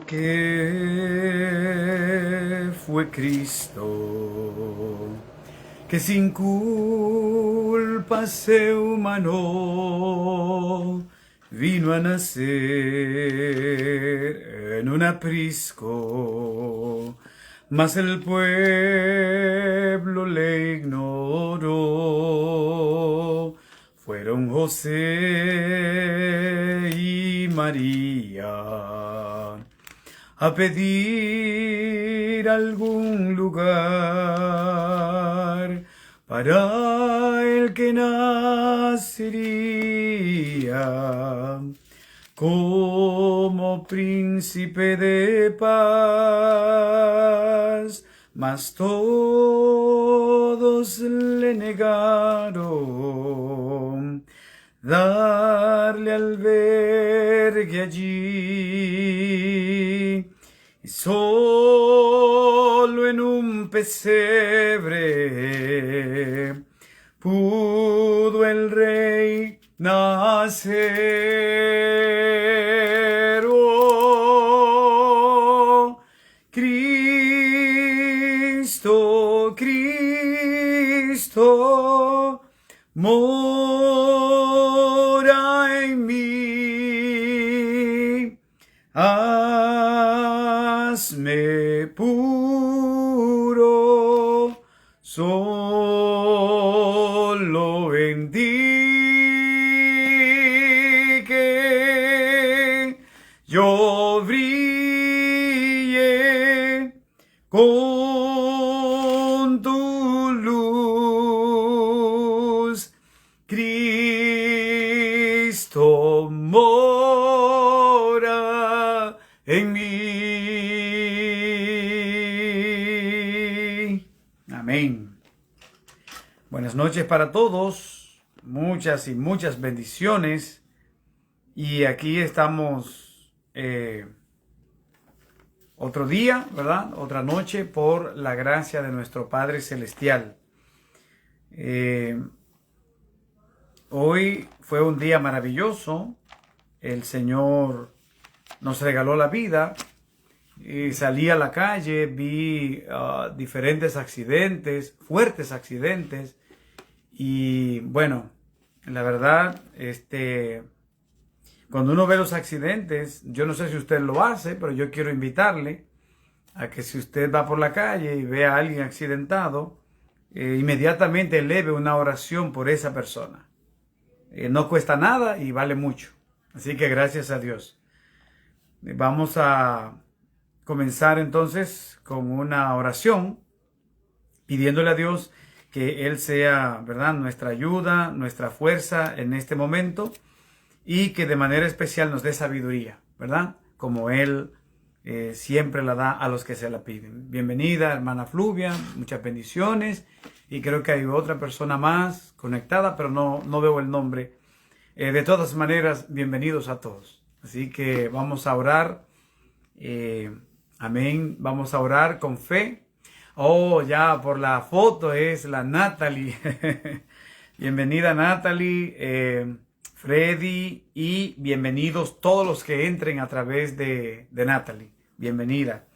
Que fue Cristo, que sin culpa se humanó, vino a nacer en un aprisco, mas el pueblo le ignoró. Fueron José y María a pedir algún lugar para el que nacería como príncipe de paz, mas todos le negaron darle albergue allí, y solo en un pesebre pudo el rey nacer. Oh, Cristo, Cristo, mora en mí, hazme puro, solo en ti que yo brille con tu luz. Cristo mora en mí. Amén. Buenas noches para todos. Muchas y muchas bendiciones. Y aquí estamos otro día, ¿verdad? Otra noche por la gracia de nuestro Padre Celestial. Hoy fue un día maravilloso. El Señor nos regaló la vida. Y salí a la calle, vi diferentes accidentes, fuertes accidentes. Y bueno, la verdad, cuando uno ve los accidentes, yo no sé si usted lo hace, pero yo quiero invitarle a que si usted va por la calle y ve a alguien accidentado, inmediatamente eleve una oración por esa persona. No cuesta nada y vale mucho. Así que gracias a Dios. Vamos a comenzar entonces con una oración, pidiéndole a Dios que Él sea, ¿verdad?, nuestra ayuda, nuestra fuerza en este momento, y que de manera especial nos dé sabiduría, ¿verdad?, como Él siempre la da a los que se la piden. Bienvenida, hermana Fluvia, muchas bendiciones, y creo que hay otra persona más conectada, pero no veo el nombre. De todas maneras, bienvenidos a todos. Así que vamos a orar. Amén. Vamos a orar con fe. Oh, ya por la foto es la Natalie. Bienvenida, Natalie, Freddy, y bienvenidos todos los que entren a través de Natalie. Bienvenida.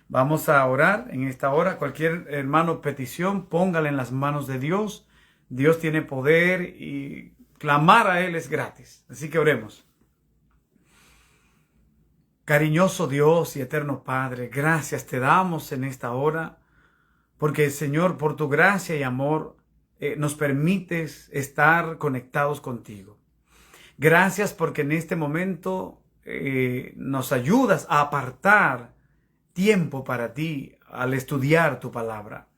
Vamos a orar en esta hora. Cualquier hermano petición, póngala en las manos de Dios. Dios tiene poder y clamar a Él es gratis. Así que oremos. Cariñoso Dios y eterno Padre, gracias te damos en esta hora, porque Señor, por tu gracia y amor, nos permites estar conectados contigo. Gracias porque en este momento nos ayudas a apartar tiempo para ti al estudiar tu palabra.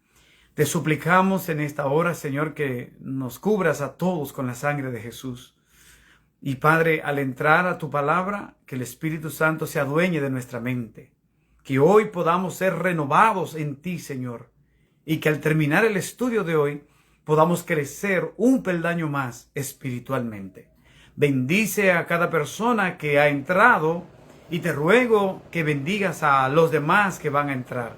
Te suplicamos en esta hora, Señor, que nos cubras a todos con la sangre de Jesús. Y Padre, al entrar a tu palabra, que el Espíritu Santo se adueñe de nuestra mente. Que hoy podamos ser renovados en ti, Señor. Y que al terminar el estudio de hoy, podamos crecer un peldaño más espiritualmente. Bendice a cada persona que ha entrado y te ruego que bendigas a los demás que van a entrar.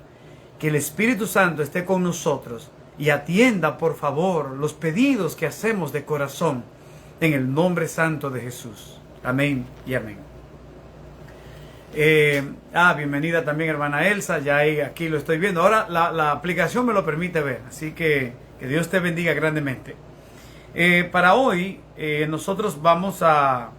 Que el Espíritu Santo esté con nosotros y atienda, por favor, los pedidos que hacemos de corazón en el nombre santo de Jesús. Amén y amén. Bienvenida también, hermana Elsa. Ya aquí lo estoy viendo. Ahora la aplicación me lo permite ver. Así que Dios te bendiga grandemente. Para hoy, nosotros vamos a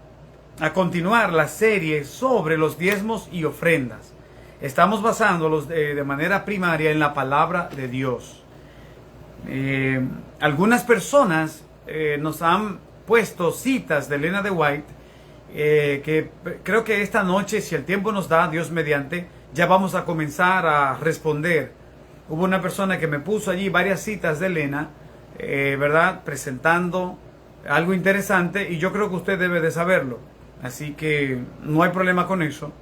continuar la serie sobre los diezmos y ofrendas. Estamos basándolos de manera primaria en la palabra de Dios. Algunas personas nos han puesto citas de Elena de White, que creo que esta noche, si el tiempo nos da, Dios mediante, ya vamos a comenzar a responder. Hubo una persona que me puso allí varias citas de Elena, ¿verdad? Presentando algo interesante, y yo creo que usted debe de saberlo. Así que no hay problema con eso.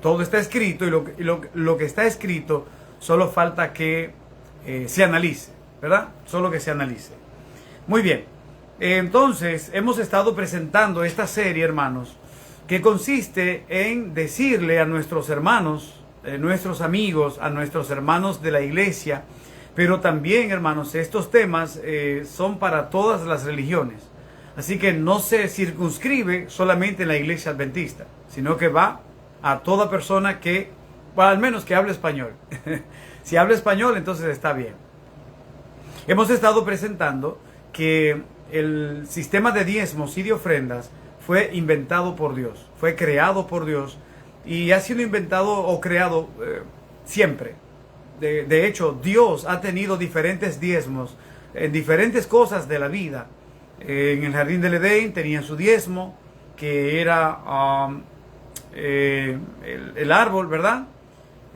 Todo está escrito, y lo que está escrito solo falta que se analice, ¿verdad? Solo que se analice. Muy bien. Entonces, hemos estado presentando esta serie, hermanos, que consiste en decirle a nuestros hermanos, nuestros amigos, a nuestros hermanos de la iglesia, pero también, hermanos, estos temas son para todas las religiones. Así que no se circunscribe solamente en la iglesia adventista, sino que va a toda persona que, bueno, al menos que hable español. Si habla español, entonces está bien. Hemos estado presentando que el sistema de diezmos y de ofrendas fue inventado por Dios, fue creado por Dios, y ha sido inventado o creado siempre. De hecho, Dios ha tenido diferentes diezmos en diferentes cosas de la vida. En el jardín del Edén tenía su diezmo, que era el árbol, ¿verdad?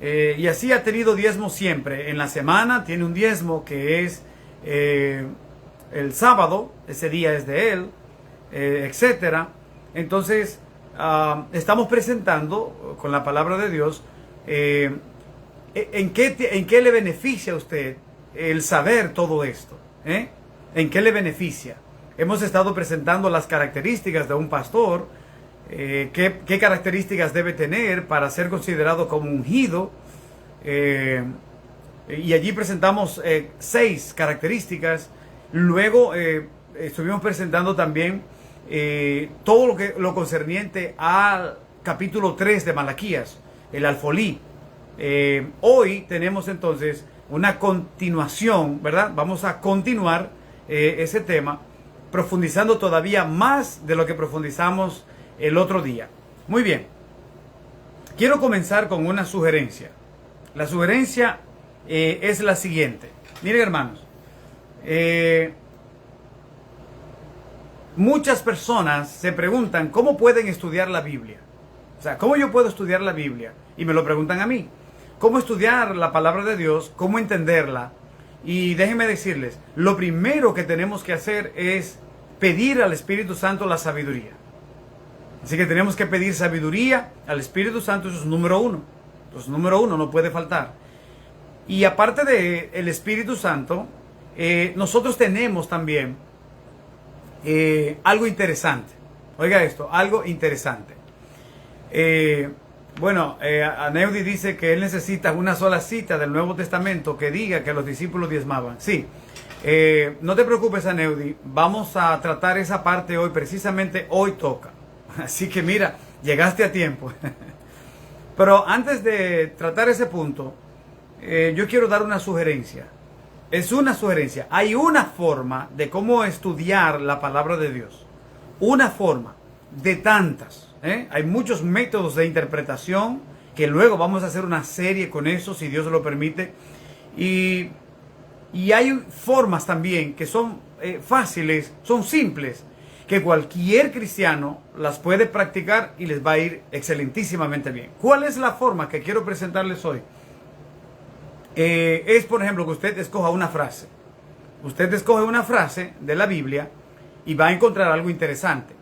Y así ha tenido diezmo siempre. En la semana tiene un diezmo que es el sábado, ese día es de él, etcétera. Entonces, estamos presentando con la palabra de Dios en qué le beneficia a usted el saber todo esto, ¿en qué le beneficia? Hemos estado presentando las características de un pastor, qué características debe tener para ser considerado como ungido, y allí presentamos 6 características. Luego estuvimos presentando también todo lo concerniente al capítulo 3 de Malaquías, el alfolí. Hoy tenemos entonces una continuación, ¿verdad? Vamos a continuar ese tema, profundizando todavía más de lo que profundizamos el otro día. Muy bien. Quiero comenzar con una sugerencia. La sugerencia es la siguiente. Miren, hermanos. Muchas personas se preguntan cómo pueden estudiar la Biblia. O sea, ¿cómo yo puedo estudiar la Biblia? Y me lo preguntan a mí. ¿Cómo estudiar la palabra de Dios? ¿Cómo entenderla? Y déjenme decirles, lo primero que tenemos que hacer es pedir al Espíritu Santo la sabiduría. Así que tenemos que pedir sabiduría al Espíritu Santo, eso es número 1. Entonces, número 1 no puede faltar. Y aparte del Espíritu Santo, nosotros tenemos también algo interesante. Oiga esto, algo interesante. Aneudi dice que él necesita una sola cita del Nuevo Testamento que diga que los discípulos diezmaban. Sí, no te preocupes, Aneudi, vamos a tratar esa parte hoy, precisamente hoy toca. Así que mira, llegaste a tiempo. Pero antes de tratar ese punto, yo quiero dar una sugerencia. Es una sugerencia. Hay una forma de cómo estudiar la palabra de Dios. Una forma de tantas. Hay muchos métodos de interpretación que luego vamos a hacer una serie con eso, si Dios lo permite. Y hay formas también que son fáciles, son simples, que cualquier cristiano las puede practicar y les va a ir excelentísimamente bien. ¿Cuál es la forma que quiero presentarles hoy? Es, por ejemplo, que usted escoja una frase. Usted escoge una frase de la Biblia y va a encontrar algo interesante.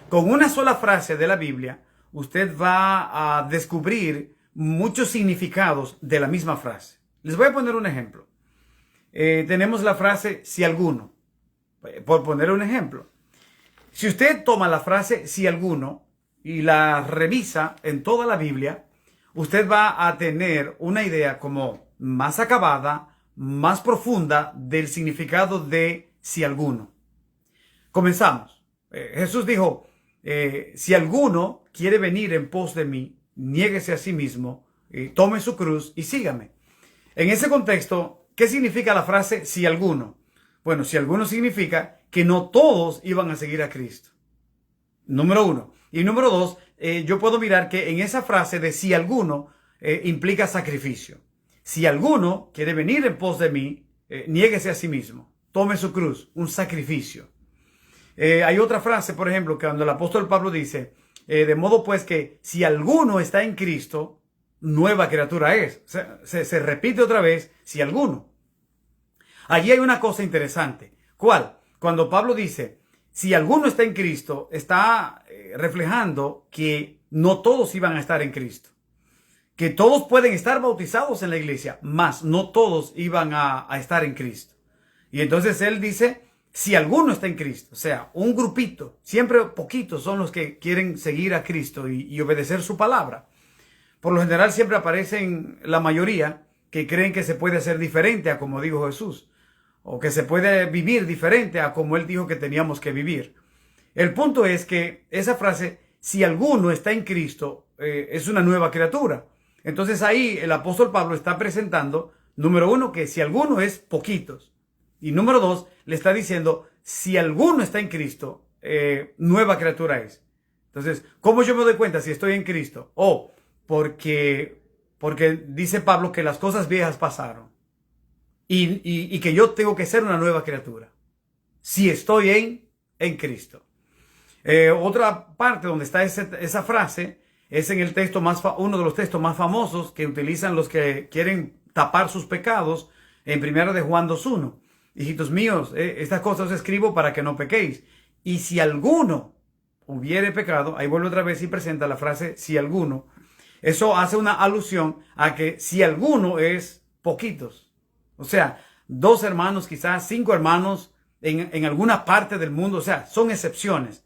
Con una sola frase de la Biblia, usted va a descubrir muchos significados de la misma frase. Les voy a poner un ejemplo. Tenemos la frase si alguno. Por poner un ejemplo. Si usted toma la frase si alguno y la revisa en toda la Biblia, usted va a tener una idea como más acabada, más profunda del significado de si alguno. Comenzamos. Jesús dijo, si alguno quiere venir en pos de mí, niéguese a sí mismo, tome su cruz y sígame. En ese contexto, ¿qué significa la frase si alguno? Bueno, si alguno significa que no todos iban a seguir a Cristo. Número uno. Y número dos, yo puedo mirar que en esa frase de si alguno implica sacrificio. Si alguno quiere venir en pos de mí, niéguese a sí mismo, tome su cruz, un sacrificio. Hay otra frase, por ejemplo, que cuando el apóstol Pablo dice, de modo pues que si alguno está en Cristo, nueva criatura es. O sea, se repite otra vez, si alguno. Allí hay una cosa interesante. ¿Cuál? Cuando Pablo dice, si alguno está en Cristo, está reflejando que no todos iban a estar en Cristo. Que todos pueden estar bautizados en la iglesia, mas no todos iban a estar en Cristo. Y entonces él dice, si alguno está en Cristo, o sea, un grupito, siempre poquitos son los que quieren seguir a Cristo y obedecer su palabra. Por lo general siempre aparecen la mayoría que creen que se puede hacer diferente a como dijo Jesús, o que se puede vivir diferente a como él dijo que teníamos que vivir. El punto es que esa frase, si alguno está en Cristo, es una nueva criatura. Entonces ahí el apóstol Pablo está presentando, número uno, que si alguno es poquitos. Y número dos, le está diciendo, si alguno está en Cristo, nueva criatura es. Entonces, ¿cómo yo me doy cuenta si estoy en Cristo? Porque dice Pablo que las cosas viejas pasaron. Y que yo tengo que ser una nueva criatura. Si estoy en Cristo. Otra parte donde está esa frase es en el texto uno de los textos más famosos que utilizan los que quieren tapar sus pecados en 1 de Juan 2:1. Hijitos míos, estas cosas os escribo para que no pequéis. Y si alguno hubiere pecado, ahí vuelve otra vez y presenta la frase si alguno. Eso hace una alusión a que si alguno es poquitos. O sea, 2 hermanos, quizás 5 hermanos en alguna parte del mundo. O sea, son excepciones.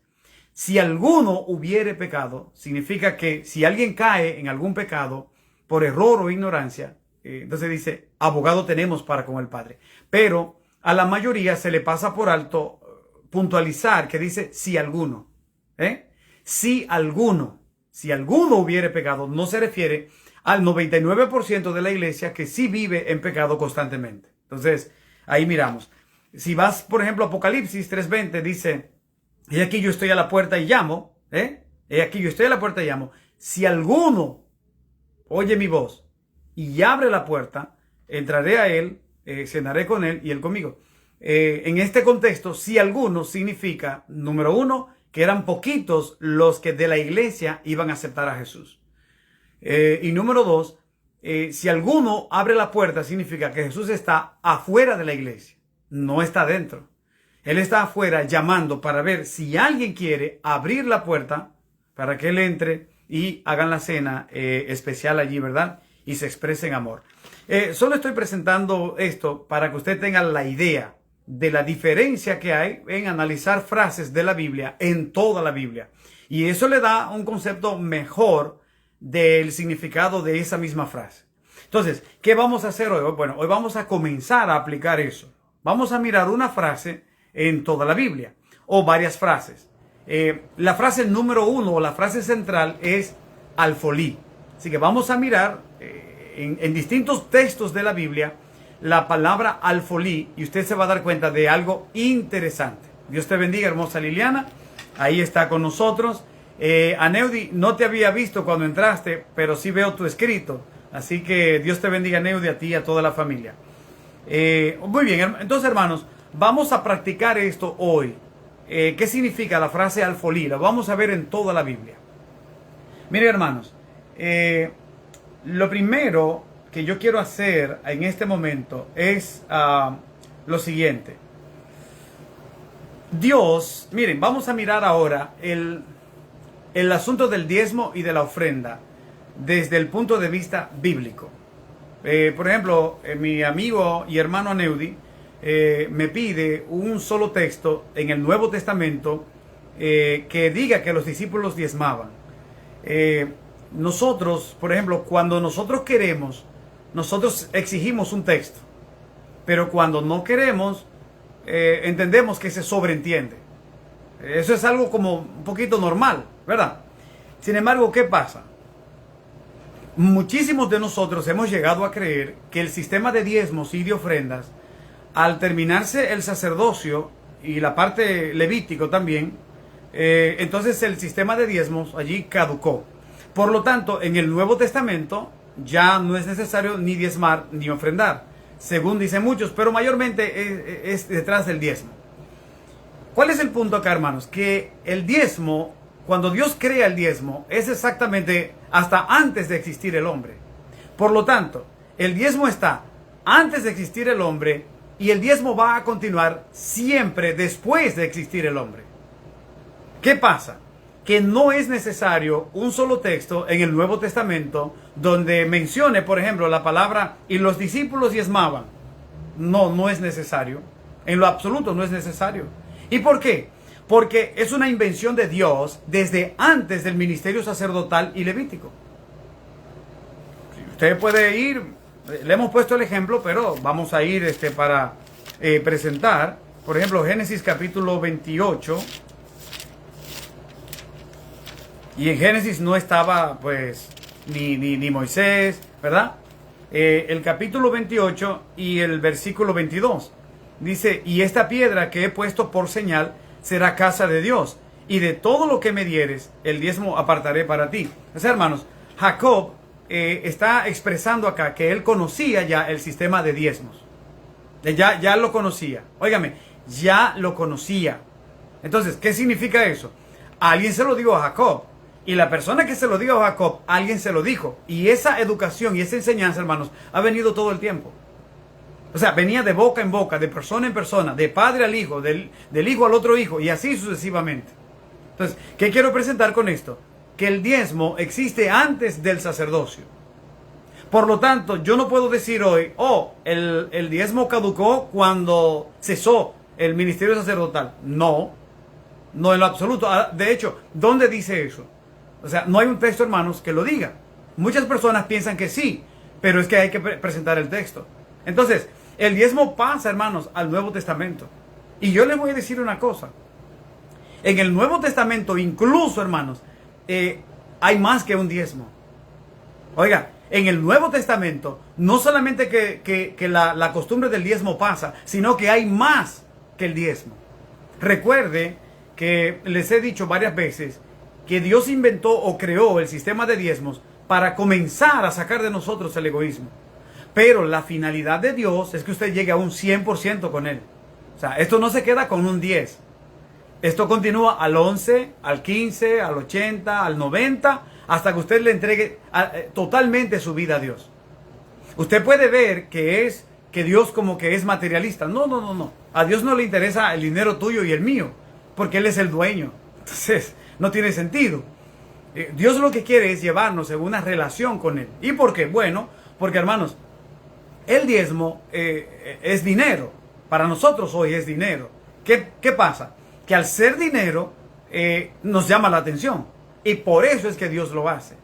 Si alguno hubiere pecado, significa que si alguien cae en algún pecado por error o ignorancia, entonces dice, abogado tenemos para con el Padre. Pero a la mayoría se le pasa por alto puntualizar que dice si alguno. Si alguno hubiere pecado, no se refiere al 99% de la iglesia que sí vive en pecado constantemente. Entonces, ahí miramos. Si vas, por ejemplo, a Apocalipsis 3:20, dice, he aquí yo estoy a la puerta y llamo, he aquí yo estoy a la puerta y llamo. Si alguno oye mi voz y abre la puerta, entraré a él, cenaré con él y él conmigo. En este contexto, si alguno significa, número uno, que eran poquitos los que de la iglesia iban a aceptar a Jesús. Y número dos, si alguno abre la puerta, significa que Jesús está afuera de la iglesia, no está dentro. Él está afuera llamando para ver si alguien quiere abrir la puerta para que él entre y hagan la cena especial allí, ¿verdad? Y se expresen amor. Solo estoy presentando esto para que usted tenga la idea de la diferencia que hay en analizar frases de la Biblia en toda la Biblia. Y eso le da un concepto mejor del significado de esa misma frase. Entonces, ¿qué vamos a hacer hoy? Bueno, hoy vamos a comenzar a aplicar eso. Vamos a mirar una frase en toda la Biblia, o varias frases. La frase número uno, o la frase central, es alfolí. Así que vamos a mirar en distintos textos de la Biblia la palabra alfolí, y usted se va a dar cuenta de algo interesante. Dios te bendiga, hermosa Liliana. Ahí está con nosotros. Aneudi, no te había visto cuando entraste, pero sí veo tu escrito. Así que Dios te bendiga, Aneudi, a ti y a toda la familia. Muy bien, entonces, hermanos, vamos a practicar esto hoy. ¿Qué significa la frase alfolí? La vamos a ver en toda la Biblia. Miren, hermanos, lo primero que yo quiero hacer en este momento es lo siguiente. Dios, miren, vamos a mirar ahora el asunto del diezmo y de la ofrenda desde el punto de vista bíblico. Por ejemplo, mi amigo y hermano Aneudi me pide un solo texto en el Nuevo Testamento que diga que los discípulos diezmaban. Nosotros, por ejemplo, cuando nosotros queremos, nosotros exigimos un texto, pero cuando no queremos, entendemos que se sobreentiende. Eso es algo como un poquito normal, ¿verdad? Sin embargo, ¿qué pasa? muchísimos de nosotros hemos llegado a creer que el sistema de diezmos y de ofrendas, al terminarse el sacerdocio y la parte levítico también, entonces el sistema de diezmos allí caducó. Por lo tanto, en el Nuevo Testamento ya no es necesario ni diezmar ni ofrendar, según dicen muchos, pero mayormente es detrás del diezmo. ¿Cuál es el punto acá, hermanos? Que el diezmo, cuando Dios crea el diezmo, es exactamente hasta antes de existir el hombre. Por lo tanto, el diezmo está antes de existir el hombre y el diezmo va a continuar siempre después de existir el hombre. ¿Qué pasa? Que no es necesario un solo texto en el Nuevo Testamento donde mencione, por ejemplo, la palabra y los discípulos diezmaban. No, no es necesario. En lo absoluto no es necesario. ¿Y por qué? Porque es una invención de Dios desde antes del ministerio sacerdotal y levítico. Usted puede ir, le hemos puesto el ejemplo, pero vamos a ir para presentar, por ejemplo, Génesis capítulo 28. Y en Génesis no estaba, pues, ni Moisés, ¿verdad? El capítulo 28 y el versículo 22. Dice, y esta piedra que he puesto por señal será casa de Dios, y de todo lo que me dieres, el diezmo apartaré para ti. O sea, hermanos, Jacob está expresando acá que él conocía ya el sistema de diezmos. Ya lo conocía. Óigame, ya lo conocía. Entonces, ¿qué significa eso? Alguien se lo dijo a Jacob. Y la persona que se lo dijo a Jacob, alguien se lo dijo. Y esa educación y esa enseñanza, hermanos, ha venido todo el tiempo. O sea, venía de boca en boca, de persona en persona, de padre al hijo, del hijo al otro hijo, y así sucesivamente. Entonces, ¿qué quiero presentar con esto? Que el diezmo existe antes del sacerdocio. Por lo tanto, yo no puedo decir hoy, el diezmo caducó cuando cesó el ministerio sacerdotal. No, no en lo absoluto. De hecho, ¿dónde dice eso? O sea, no hay un texto, hermanos, que lo diga. Muchas personas piensan que sí, pero es que hay que presentar el texto. Entonces, el diezmo pasa, hermanos, al Nuevo Testamento. Y yo les voy a decir una cosa. En el Nuevo Testamento, incluso, hermanos, hay más que un diezmo. Oiga, en el Nuevo Testamento, no solamente que la costumbre del diezmo pasa, sino que hay más que el diezmo. Recuerde que les he dicho varias veces que Dios inventó o creó el sistema de diezmos para comenzar a sacar de nosotros el egoísmo. Pero la finalidad de Dios es que usted llegue a un 100% con Él. O sea, esto no se queda con un 10. Esto continúa al 11, al 15, al 80, al 90, hasta que usted le entregue totalmente su vida a Dios. Usted puede ver que Dios como que es materialista. No. A Dios no le interesa el dinero tuyo y el mío, porque Él es el dueño. Entonces, no tiene sentido. Dios lo que quiere es llevarnos en una relación con Él. ¿Y por qué? Bueno, porque, hermanos, el diezmo es dinero. Para nosotros hoy es dinero. ¿Qué pasa? Que al ser dinero nos llama la atención. Y por eso es que Dios lo hace.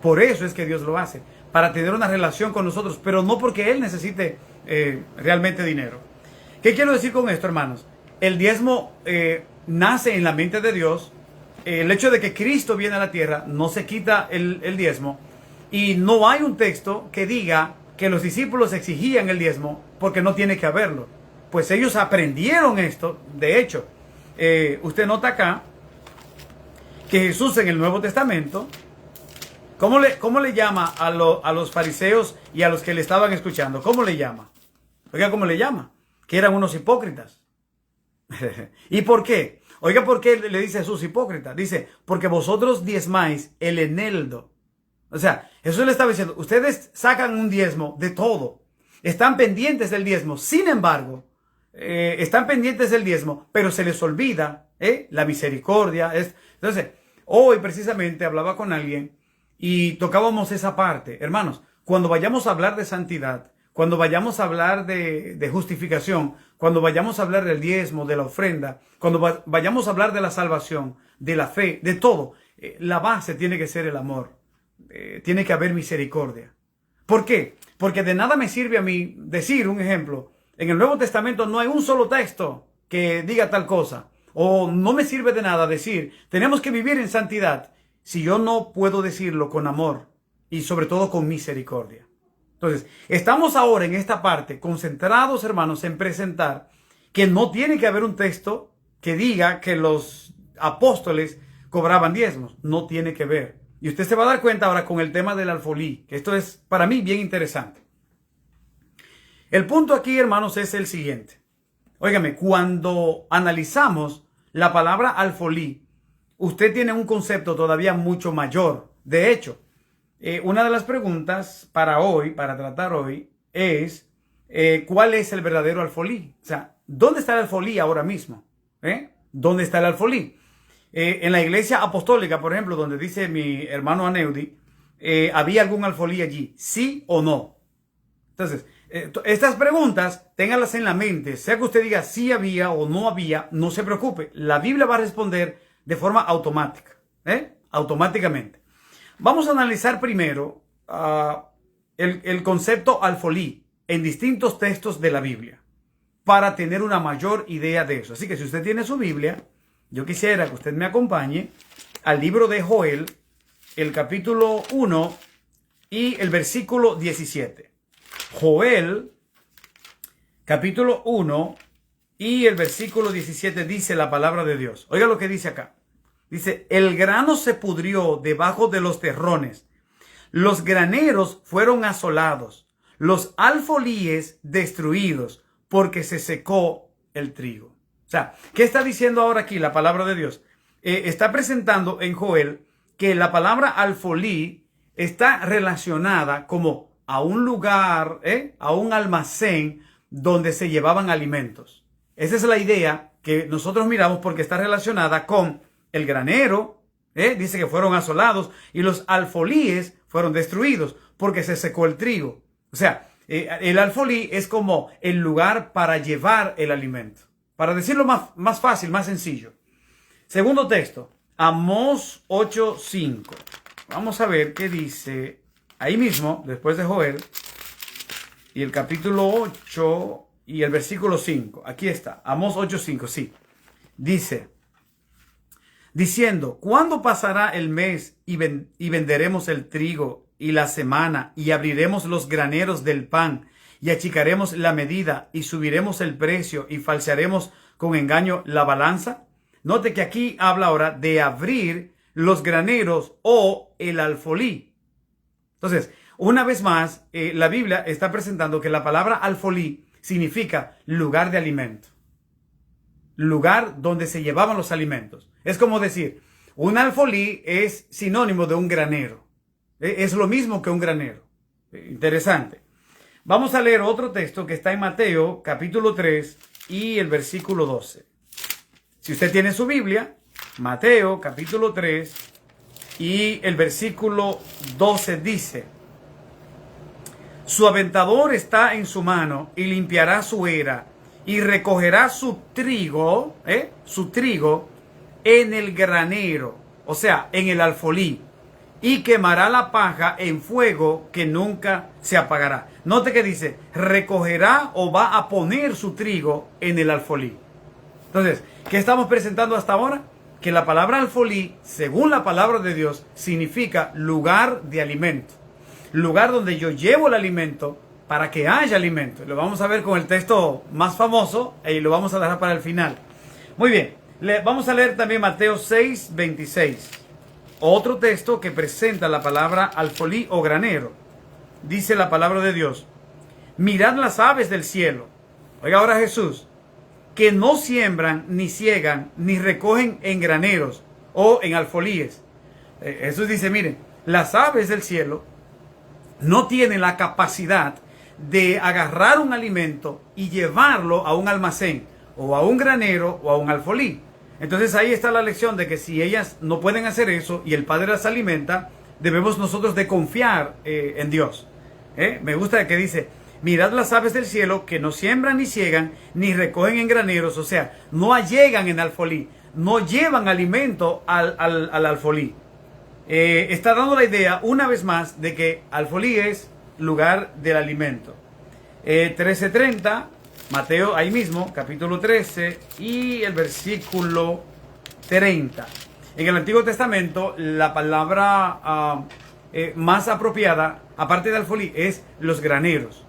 Por eso es que Dios lo hace. Para tener una relación con nosotros. Pero no porque Él necesite realmente dinero. ¿Qué quiero decir con esto, hermanos? El diezmo nace en la mente de Dios. El hecho de que Cristo viene a la tierra no se quita el diezmo. Y no hay un texto que diga que los discípulos exigían el diezmo porque no tiene que haberlo. Pues ellos aprendieron esto. De hecho, usted nota acá que Jesús en el Nuevo Testamento, ¿cómo le llama a los fariseos y a los que le estaban escuchando? ¿Cómo le llama? Oiga, ¿cómo le llama? Que eran unos hipócritas. ¿Y por qué? Oiga, ¿por qué le dice Jesús hipócrita? Dice, porque vosotros diezmáis el eneldo. O sea, Jesús le estaba diciendo, ustedes sacan un diezmo de todo. Están pendientes del diezmo. Sin embargo, están pendientes del diezmo, pero se les olvida la misericordia. Entonces, hoy precisamente hablaba con alguien y tocábamos esa parte. Hermanos, cuando vayamos a hablar de santidad, cuando vayamos a hablar de justificación, cuando vayamos a hablar del diezmo, de la ofrenda, cuando vayamos a hablar de la salvación, de la fe, de todo, la base tiene que ser el amor. Tiene que haber misericordia. ¿Por qué? Porque de nada me sirve a mí decir un ejemplo. En el Nuevo Testamento no hay un solo texto que diga tal cosa. O no me sirve de nada decir, tenemos que vivir en santidad, si yo no puedo decirlo con amor y sobre todo con misericordia. Entonces, estamos ahora en esta parte concentrados, hermanos, en presentar que no tiene que haber un texto que diga que los apóstoles cobraban diezmos. No tiene que ver. Y usted se va a dar cuenta ahora con el tema del alfolí, que esto es para mí bien interesante. El punto aquí, hermanos, es el siguiente. Óigame, cuando analizamos la palabra alfolí, usted tiene un concepto todavía mucho mayor. De hecho, una de las preguntas para hoy, para tratar hoy, es ¿cuál es el verdadero alfolí? O sea, ¿dónde está el alfolí ahora mismo? ¿Dónde está el alfolí? En la iglesia apostólica, por ejemplo, donde dice mi hermano Aneudi, ¿había algún alfolí allí? ¿Sí o no? Entonces, estas preguntas, ténganlas en la mente. Sea que usted diga sí había o no había, no se preocupe. La Biblia va a responder de forma automática, automáticamente. Vamos a analizar primero el concepto alfolí en distintos textos de la Biblia para tener una mayor idea de eso. Así que si usted tiene su Biblia, yo quisiera que usted me acompañe al libro de Joel, el capítulo 1 y el versículo 17. Joel, capítulo 1 y el versículo 17 dice la palabra de Dios. Oiga lo que dice acá. Dice, el grano se pudrió debajo de los terrones. Los graneros fueron asolados. Los alfolíes destruidos porque se secó el trigo. O sea, ¿qué está diciendo ahora aquí la palabra de Dios? Está presentando en Joel que la palabra alfolí está relacionada como a un lugar, a un almacén donde se llevaban alimentos. Esa es la idea que nosotros miramos porque está relacionada con el granero, dice que fueron asolados, y los alfolíes fueron destruidos porque se secó el trigo. O sea, el alfolí es como el lugar para llevar el alimento. Para decirlo más fácil, más sencillo. Segundo texto, Amós 8:5. Vamos a ver qué dice ahí mismo, después de Joel, y el capítulo 8 y el versículo 5. Aquí está, Amós 8:5, sí. Dice, diciendo, ¿cuándo pasará el mes y venderemos el trigo y la semana y abriremos los graneros del pan y achicaremos la medida y subiremos el precio y falsearemos con engaño la balanza? Note que aquí habla ahora de abrir los graneros o el alfolí. Entonces, una vez más, la Biblia está presentando que la palabra alfolí significa lugar de alimento. Lugar donde se llevaban los alimentos. Es como decir, un alfolí es sinónimo de un granero. Es lo mismo que un granero. Interesante. Vamos a leer otro texto que está en Mateo, capítulo 3 y el versículo 12. Si usted tiene su Biblia, Mateo, capítulo 3 y el versículo 12 dice, su aventador está en su mano y limpiará su era y recogerá su trigo en el granero, o sea, en el alfolí, y quemará la paja en fuego que nunca se apagará. Note que dice, recogerá o va a poner su trigo en el alfolí. Entonces, ¿qué estamos presentando hasta ahora? Que la palabra alfolí, según la palabra de Dios, significa lugar de alimento. Lugar donde yo llevo el alimento para que haya alimento. Lo vamos a ver con el texto más famoso y lo vamos a dejar para el final. Muy bien, vamos a leer también Mateo 6:26. Otro texto que presenta la palabra alfolí o granero. Dice la palabra de Dios, mirad las aves del cielo. Oiga ahora Jesús, que no siembran, ni ciegan, ni recogen en graneros o en alfolíes. Jesús dice, miren, las aves del cielo no tienen la capacidad de agarrar un alimento y llevarlo a un almacén, o a un granero, o a un alfolí. Entonces ahí está la lección de que si ellas no pueden hacer eso y el Padre las alimenta, debemos nosotros de confiar en Dios. Me gusta que dice, mirad las aves del cielo que no siembran ni ciegan, ni recogen en graneros, o sea, no allegan en alfolí, no llevan alimento al alfolí. Está dando la idea, una vez más, de que alfolí es lugar del alimento. 13:30, Mateo, ahí mismo, capítulo 13 y el versículo 30. En el Antiguo Testamento, la palabra más apropiada, aparte de alfolí, es los graneros,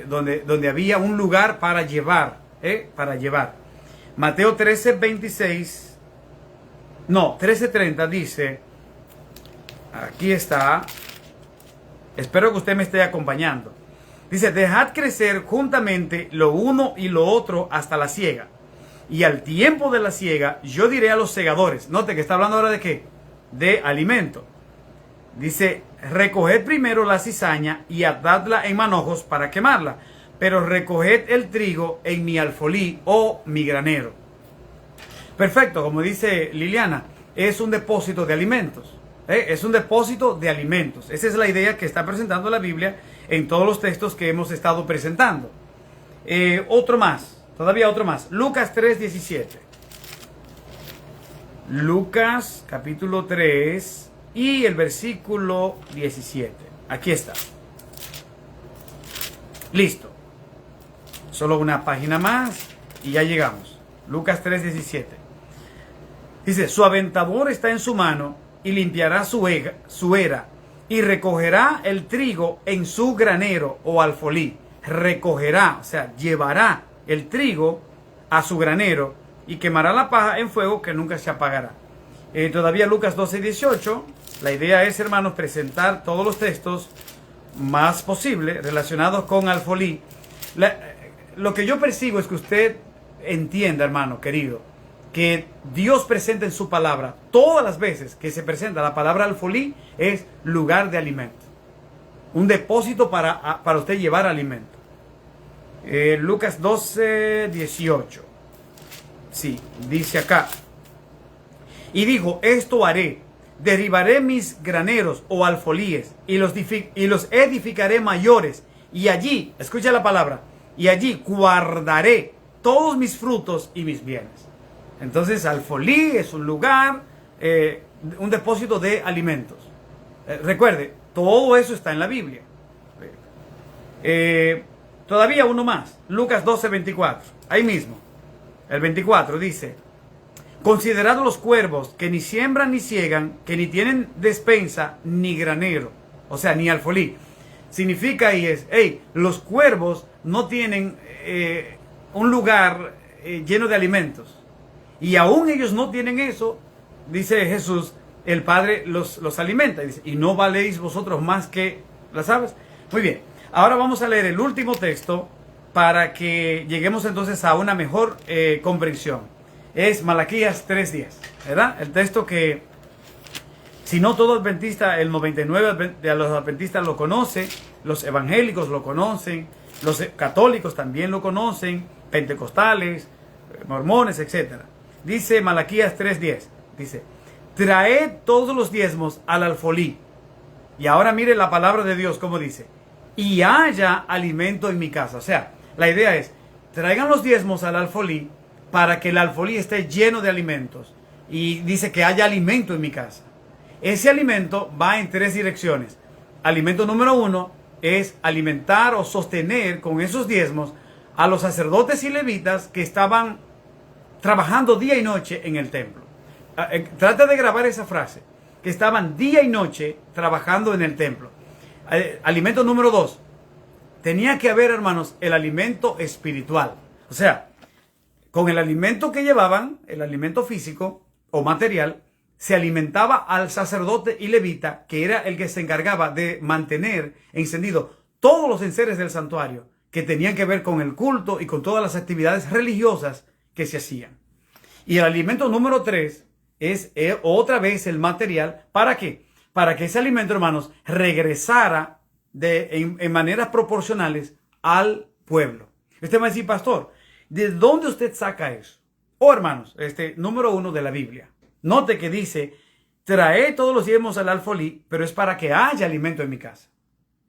donde había un lugar para llevar, Mateo 13:26, no, 13:30 dice, aquí está, espero que usted me esté acompañando. Dice, dejad crecer juntamente lo uno y lo otro hasta la siega. Y al tiempo de la siega, yo diré a los segadores. Note que está hablando ahora de qué? De alimento. Dice, recoged primero la cizaña y atadla en manojos para quemarla. Pero recoged el trigo en mi alfolí o mi granero. Perfecto, como dice Liliana, es un depósito de alimentos. Es un depósito de alimentos. Esa es la idea que está presentando la Biblia en todos los textos que hemos estado presentando. Otro más. Todavía otro más. Lucas 3:17. Lucas capítulo 3 y el versículo 17. Aquí está. Listo. Solo una página más y ya llegamos. Lucas 3:17. Dice, su aventador está en su mano y limpiará su era y recogerá el trigo en su granero o alfolí. Recogerá, o sea, llevará el trigo a su granero y quemará la paja en fuego que nunca se apagará. Todavía Lucas 12:18, la idea es, hermanos, presentar todos los textos más posible relacionados con alfolí. Lo que yo persigo es que usted entienda, hermano querido, que Dios presenta en su palabra, todas las veces que se presenta la palabra alfolí, es lugar de alimento. Un depósito para usted llevar alimento. Lucas 12:18. Sí, dice acá. Y dijo, esto haré, derribaré mis graneros o alfolíes y los edificaré mayores. Y allí, escucha la palabra, y allí guardaré todos mis frutos y mis bienes. Entonces, alfolí es un lugar, un depósito de alimentos. Recuerde, todo eso está en la Biblia. Todavía uno más, Lucas 12:24, ahí mismo, el 24 dice, considerad los cuervos que ni siembran ni ciegan, que ni tienen despensa ni granero, o sea, ni alfolí. Significa ahí es, los cuervos no tienen un lugar lleno de alimentos. Y aún ellos no tienen eso, dice Jesús, el Padre los alimenta. Dice, y no valéis vosotros más que las aves. Muy bien, ahora vamos a leer el último texto para que lleguemos entonces a una mejor comprensión. Es Malaquías 3:10, ¿verdad? El texto que, si no todo adventista, el 99% de los adventistas lo conoce, los evangélicos lo conocen, los católicos también lo conocen, pentecostales, mormones, etcétera. Dice Malaquías 3:10, dice, traed todos los diezmos al alfolí. Y ahora mire la palabra de Dios como dice, y haya alimento en mi casa. O sea, la idea es, traigan los diezmos al alfolí para que el alfolí esté lleno de alimentos. Y dice que haya alimento en mi casa. Ese alimento va en tres direcciones. Alimento número 1 es alimentar o sostener con esos diezmos a los sacerdotes y levitas que estaban trabajando día y noche en el templo. Trata de grabar esa frase, que estaban día y noche trabajando en el templo. Alimento número 2, tenía que haber, hermanos, el alimento espiritual. O sea, con el alimento que llevaban, el alimento físico o material, se alimentaba al sacerdote y levita, que era el que se encargaba de mantener encendido todos los enseres del santuario, que tenían que ver con el culto y con todas las actividades religiosas que se hacían. Y el alimento número 3 es otra vez el material. ¿Para qué? Para que ese alimento, hermanos, regresara en maneras proporcionales al pueblo. Usted va a decir, pastor, ¿de dónde usted saca eso? Hermanos, número 1 de la Biblia. Note que dice, trae todos los diezmos al alfolí, pero es para que haya alimento en mi casa.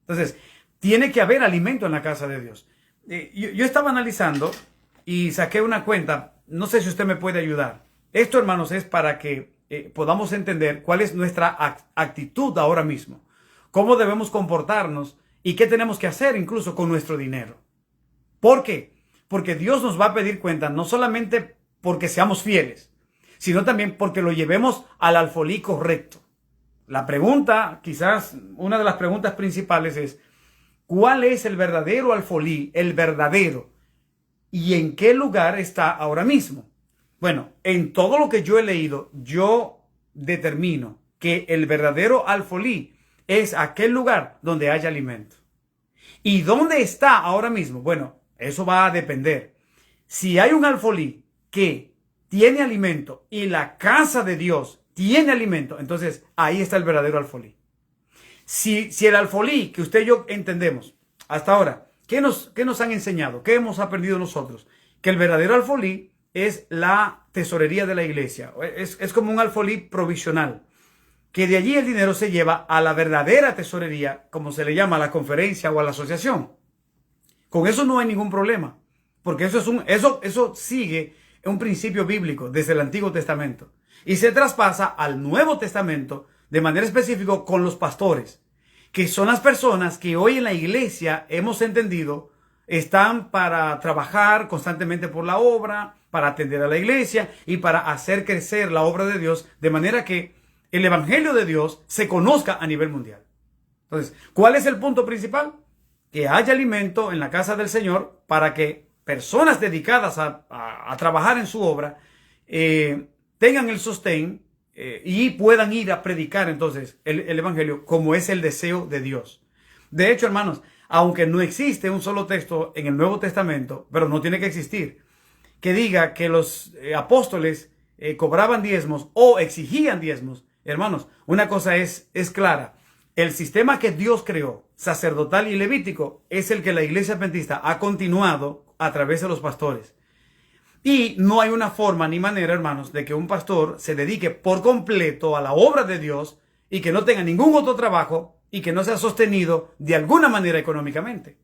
Entonces, tiene que haber alimento en la casa de Dios. Yo estaba analizando y saqué una cuenta. No sé si usted me puede ayudar. Esto, hermanos, es para que podamos entender cuál es nuestra actitud ahora mismo. Cómo debemos comportarnos y qué tenemos que hacer incluso con nuestro dinero. ¿Por qué? Porque Dios nos va a pedir cuenta no solamente porque seamos fieles, sino también porque lo llevemos al alfolí correcto. la pregunta, quizás una de las preguntas principales es, ¿cuál es el verdadero alfolí? El verdadero. ¿Y en qué lugar está ahora mismo? Bueno, en todo lo que yo he leído, yo determino que el verdadero alfolí es aquel lugar donde haya alimento. ¿Y dónde está ahora mismo? Bueno, eso va a depender. Si hay un alfolí que tiene alimento y la casa de Dios tiene alimento, entonces ahí está el verdadero alfolí. Si el alfolí que usted y yo entendemos hasta ahora, ¿qué nos han enseñado? ¿Qué hemos aprendido nosotros? Que el verdadero alfolí es la tesorería de la iglesia. Es como un alfolí provisional, que de allí el dinero se lleva a la verdadera tesorería, como se le llama a la conferencia o a la asociación. Con eso no hay ningún problema, porque eso sigue un principio bíblico desde el Antiguo Testamento y se traspasa al Nuevo Testamento de manera específica con los pastores, que son las personas que hoy en la iglesia hemos entendido están para trabajar constantemente por la obra, para atender a la iglesia y para hacer crecer la obra de Dios de manera que el evangelio de Dios se conozca a nivel mundial. Entonces, ¿cuál es el punto principal? Que haya alimento en la casa del Señor para que personas dedicadas a trabajar en su obra tengan el sostén y puedan ir a predicar entonces el evangelio como es el deseo de Dios. De hecho, hermanos, aunque no existe un solo texto en el Nuevo Testamento, pero no tiene que existir, que diga que los apóstoles cobraban diezmos o exigían diezmos, hermanos, una cosa es clara. El sistema que Dios creó, sacerdotal y levítico, es el que la iglesia adventista ha continuado a través de los pastores. Y no hay una forma ni manera, hermanos, de que un pastor se dedique por completo a la obra de Dios y que no tenga ningún otro trabajo y que no sea sostenido de alguna manera económicamente.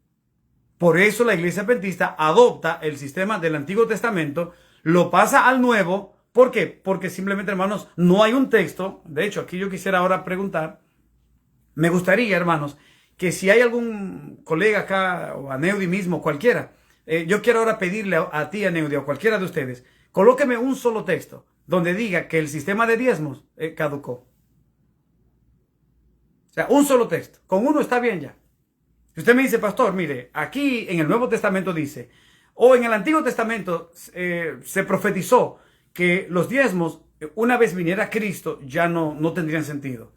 Por eso la iglesia adventista adopta el sistema del Antiguo Testamento, lo pasa al Nuevo. ¿Por qué? Porque simplemente, hermanos, no hay un texto. De hecho, aquí yo quisiera ahora preguntar, me gustaría, hermanos, que si hay algún colega acá, o a Neudi mismo, cualquiera, yo quiero ahora pedirle a ti, a Neudi, o cualquiera de ustedes, colóqueme un solo texto donde diga que el sistema de diezmos caducó. O sea, un solo texto. Con uno está bien ya. Si usted me dice, pastor, mire, aquí en el Nuevo Testamento dice, o en el Antiguo Testamento se profetizó que los diezmos, una vez viniera Cristo, ya no tendrían sentido.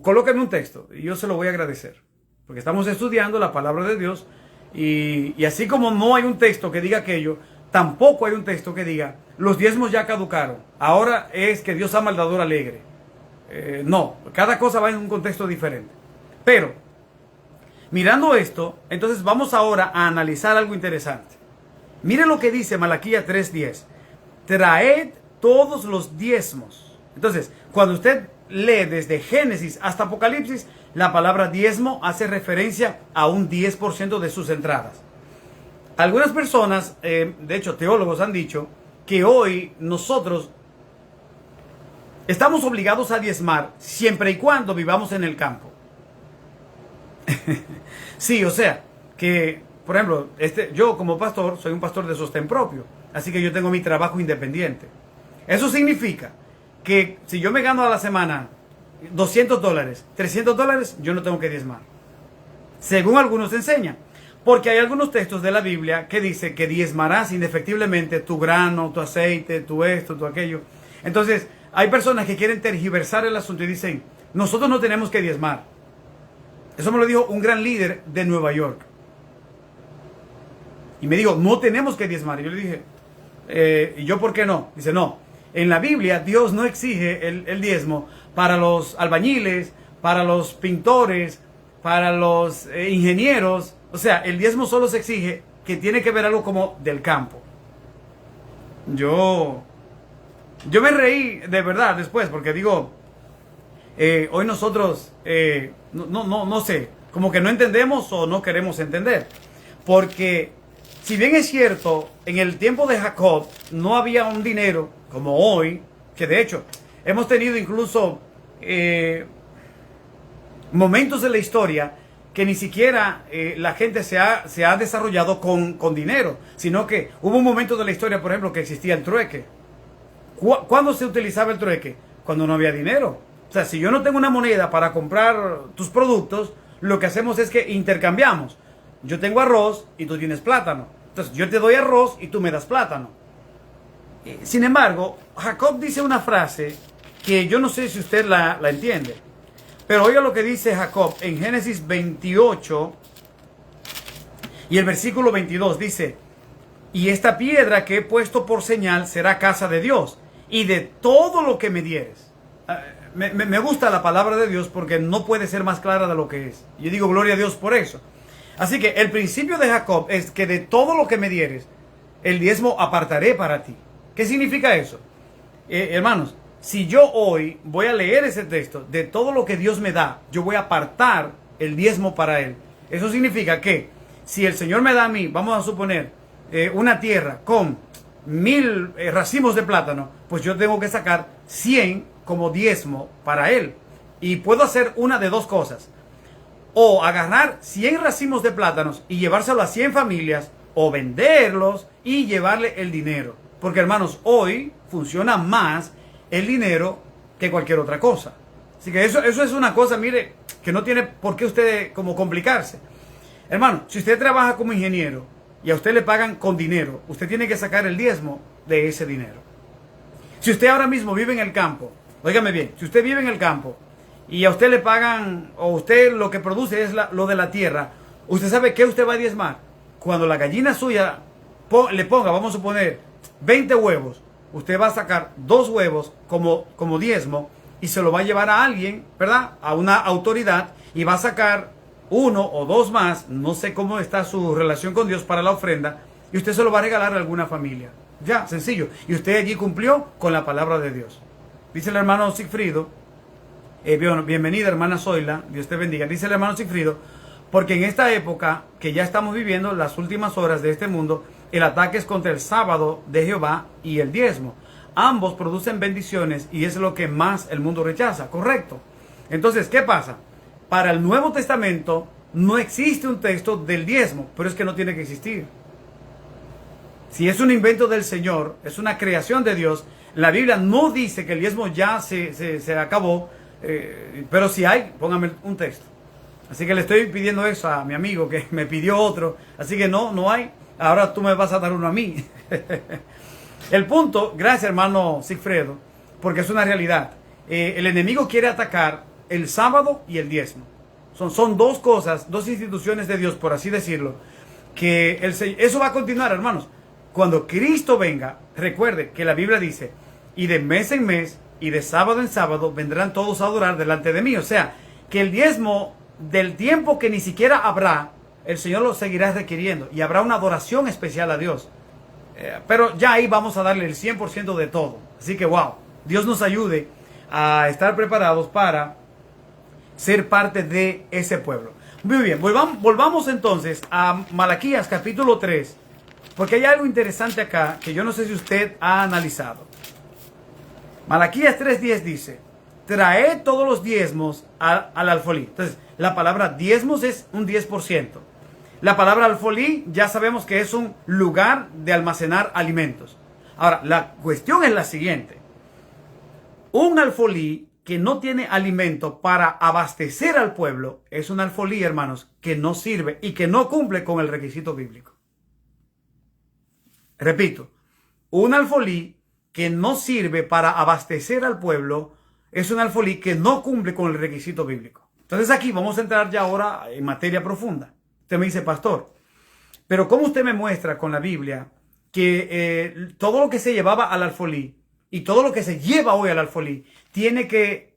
Colóquenme un texto y yo se lo voy a agradecer. Porque estamos estudiando la palabra de Dios y así como no hay un texto que diga aquello, tampoco hay un texto que diga, los diezmos ya caducaron. Ahora es que Dios ama al dador alegre. No, cada cosa va en un contexto diferente. Pero, mirando esto, entonces vamos ahora a analizar algo interesante. Mire lo que dice Malaquías 3:10. Traed todos los diezmos. Entonces, cuando usted lee desde Génesis hasta Apocalipsis, la palabra diezmo hace referencia a un 10% de sus entradas. Algunas personas, de hecho teólogos han dicho que hoy nosotros estamos obligados a diezmar siempre y cuando vivamos en el campo. Sí, o sea, que, por ejemplo, yo como pastor soy un pastor de sostén propio, así que yo tengo mi trabajo independiente. Eso significa que si yo me gano a la semana $200, $300, yo no tengo que diezmar. Según algunos enseñan. Porque hay algunos textos de la Biblia que dice que diezmarás indefectiblemente tu grano, tu aceite, tu esto, tu aquello. Entonces, hay personas que quieren tergiversar el asunto y dicen, nosotros no tenemos que diezmar. Eso me lo dijo un gran líder de Nueva York. Y me dijo, no tenemos que diezmar. Y yo le dije, ¿y yo por qué no? Dice, no. En la Biblia, Dios no exige el diezmo para los albañiles, para los pintores, para los ingenieros. O sea, el diezmo solo se exige que tiene que ver algo como del campo. Yo me reí de verdad después porque digo, hoy nosotros, no sé, como que no entendemos o no queremos entender. Porque si bien es cierto, en el tiempo de Jacob no había un dinero como hoy, que de hecho hemos tenido incluso momentos en la historia que ni siquiera la gente se ha desarrollado con dinero, sino que hubo un momento de la historia, por ejemplo, que existía el trueque. ¿Cuándo se utilizaba el trueque? Cuando no había dinero. O sea, si yo no tengo una moneda para comprar tus productos, lo que hacemos es que intercambiamos. Yo tengo arroz y tú tienes plátano. Entonces yo te doy arroz y tú me das plátano. Sin embargo, Jacob dice una frase que yo no sé si usted la entiende. Pero oiga lo que dice Jacob en Génesis 28 y el versículo 22 dice: y esta piedra que he puesto por señal será casa de Dios, y de todo lo que me dieres. Me gusta la palabra de Dios porque no puede ser más clara de lo que es. Yo digo gloria a Dios por eso. Así que el principio de Jacob es que de todo lo que me dieres, el diezmo apartaré para ti. ¿Qué significa eso? Hermanos, si yo hoy voy a leer ese texto, de todo lo que Dios me da, yo voy a apartar el diezmo para Él. Eso significa que si el Señor me da a mí, vamos a suponer, una tierra con 1000 racimos de plátano, pues yo tengo que sacar 100 como diezmo para Él. Y puedo hacer una de dos cosas: o agarrar 100 racimos de plátanos y llevárselo a 100 familias, o venderlos y llevarle el dinero. Porque, hermanos, hoy funciona más el dinero que cualquier otra cosa. Así que eso es una cosa, mire, que no tiene por qué usted como complicarse. Hermano, si usted trabaja como ingeniero y a usted le pagan con dinero, usted tiene que sacar el diezmo de ese dinero. Si usted ahora mismo vive en el campo, óigame bien, si usted vive en el campo y a usted le pagan, o usted lo que produce es lo de la tierra, ¿usted sabe qué usted va a diezmar? Cuando la gallina suya le ponga, vamos a suponer, 20 huevos, usted va a sacar 2 huevos como diezmo y se lo va a llevar a alguien, ¿verdad? A una autoridad, y va a sacar 1 o 2 más, no sé cómo está su relación con Dios, para la ofrenda, y usted se lo va a regalar a alguna familia. Ya, sencillo. Y usted allí cumplió con la palabra de Dios. Dice el hermano Sigfrido, bienvenida hermana Zoila, Dios te bendiga. Dice el hermano Sigfrido: porque en esta época que ya estamos viviendo, las últimas horas de este mundo, el ataque es contra el sábado de Jehová y el diezmo. Ambos producen bendiciones y es lo que más el mundo rechaza, ¿correcto? Entonces, ¿qué pasa? Para el Nuevo Testamento no existe un texto del diezmo, pero es que no tiene que existir. Si es un invento del Señor, es una creación de Dios, la Biblia no dice que el diezmo ya se acabó, pero si hay, póngame un texto. Así que le estoy pidiendo eso a mi amigo que me pidió otro, así que no hay. Ahora tú me vas a dar uno a mí. El punto, gracias hermano Sigfredo, porque es una realidad. El enemigo quiere atacar el sábado y el diezmo. Son dos cosas, dos instituciones de Dios, por así decirlo, que eso va a continuar, hermanos. Cuando Cristo venga, recuerde que la Biblia dice: y de mes en mes y de sábado en sábado vendrán todos a adorar delante de mí. O sea, que el diezmo del tiempo que ni siquiera habrá, el Señor lo seguirá requiriendo y habrá una adoración especial a Dios. Pero ya ahí vamos a darle el 100% de todo. Así que wow, Dios nos ayude a estar preparados para ser parte de ese pueblo. Muy bien, volvamos entonces a Malaquías capítulo 3, porque hay algo interesante acá que yo no sé si usted ha analizado. Malaquías 3:10 dice: traed todos los diezmos al alfolí. Entonces, la palabra diezmos es un 10%. La palabra alfolí ya sabemos que es un lugar de almacenar alimentos. Ahora, la cuestión es la siguiente. Un alfolí que no tiene alimento para abastecer al pueblo es un alfolí, hermanos, que no sirve y que no cumple con el requisito bíblico. Repito, un alfolí que no sirve para abastecer al pueblo es un alfolí que no cumple con el requisito bíblico. Entonces aquí vamos a entrar ya ahora en materia profunda. Usted me dice: pastor, pero ¿cómo usted me muestra con la Biblia que todo lo que se llevaba al alfolí y todo lo que se lleva hoy al alfolí tiene que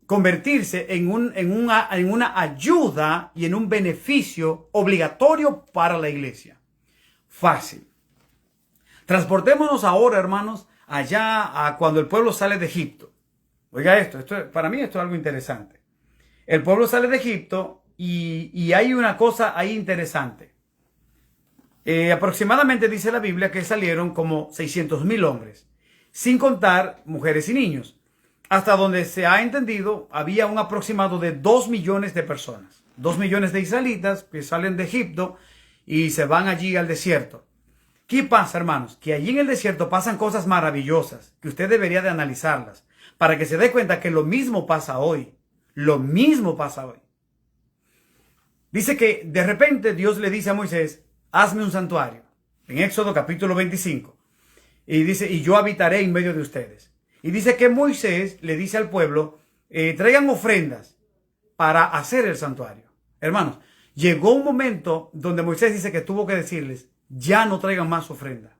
convertirse en una ayuda y en un beneficio obligatorio para la iglesia? Fácil. Transportémonos ahora, hermanos, allá a cuando el pueblo sale de Egipto. Oiga esto para mí esto es algo interesante. El pueblo sale de Egipto y hay una cosa ahí interesante. Aproximadamente dice la Biblia que salieron como 600,000 hombres, sin contar mujeres y niños. Hasta donde se ha entendido, había un aproximado de 2 millones de personas. 2 millones de israelitas que salen de Egipto y se van allí al desierto. ¿Qué pasa, hermanos? Que allí en el desierto pasan cosas maravillosas que usted debería de analizarlas. para que se dé cuenta que lo mismo pasa hoy. Lo mismo pasa hoy. Dice que de repente Dios le dice a Moisés, hazme un santuario. En Éxodo capítulo 25. Y dice, y yo habitaré en medio de ustedes. Y dice que Moisés le dice al pueblo, traigan ofrendas para hacer el santuario. Hermanos, llegó un momento donde Moisés dice que tuvo que decirles, ya no traigan más ofrenda.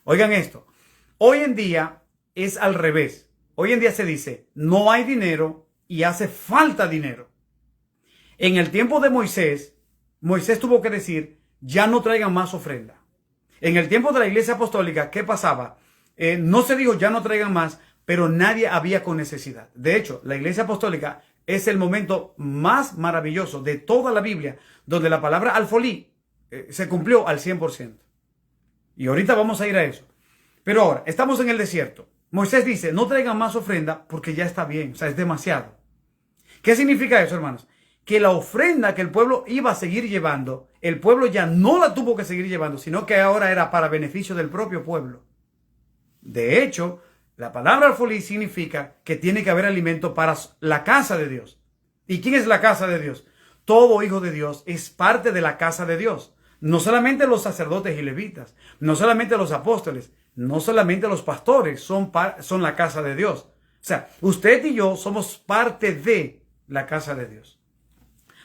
Oigan esto, hoy en día es al revés. Hoy en día se dice, no hay dinero y hace falta dinero. En el tiempo de Moisés, Moisés tuvo que decir, ya no traigan más ofrenda. En el tiempo de la iglesia apostólica, ¿qué pasaba? No se dijo, ya no traigan más, pero nadie había con necesidad. De hecho, la iglesia apostólica es el momento más maravilloso de toda la Biblia, donde la palabra alfolí se cumplió al 100%. Y ahorita vamos a ir a eso. Pero ahora, estamos en el desierto. Moisés dice, no traigan más ofrenda porque ya está bien, o sea, es demasiado. ¿Qué significa eso, hermanos? Que la ofrenda que el pueblo iba a seguir llevando, el pueblo ya no la tuvo que seguir llevando, sino que ahora era para beneficio del propio pueblo. De hecho, la palabra alfolí significa que tiene que haber alimento para la casa de Dios. ¿Y quién es la casa de Dios? Todo hijo de Dios es parte de la casa de Dios. No solamente los sacerdotes y levitas, no solamente los apóstoles, no solamente los pastores son la casa de Dios. O sea, usted y yo somos parte de la casa de Dios.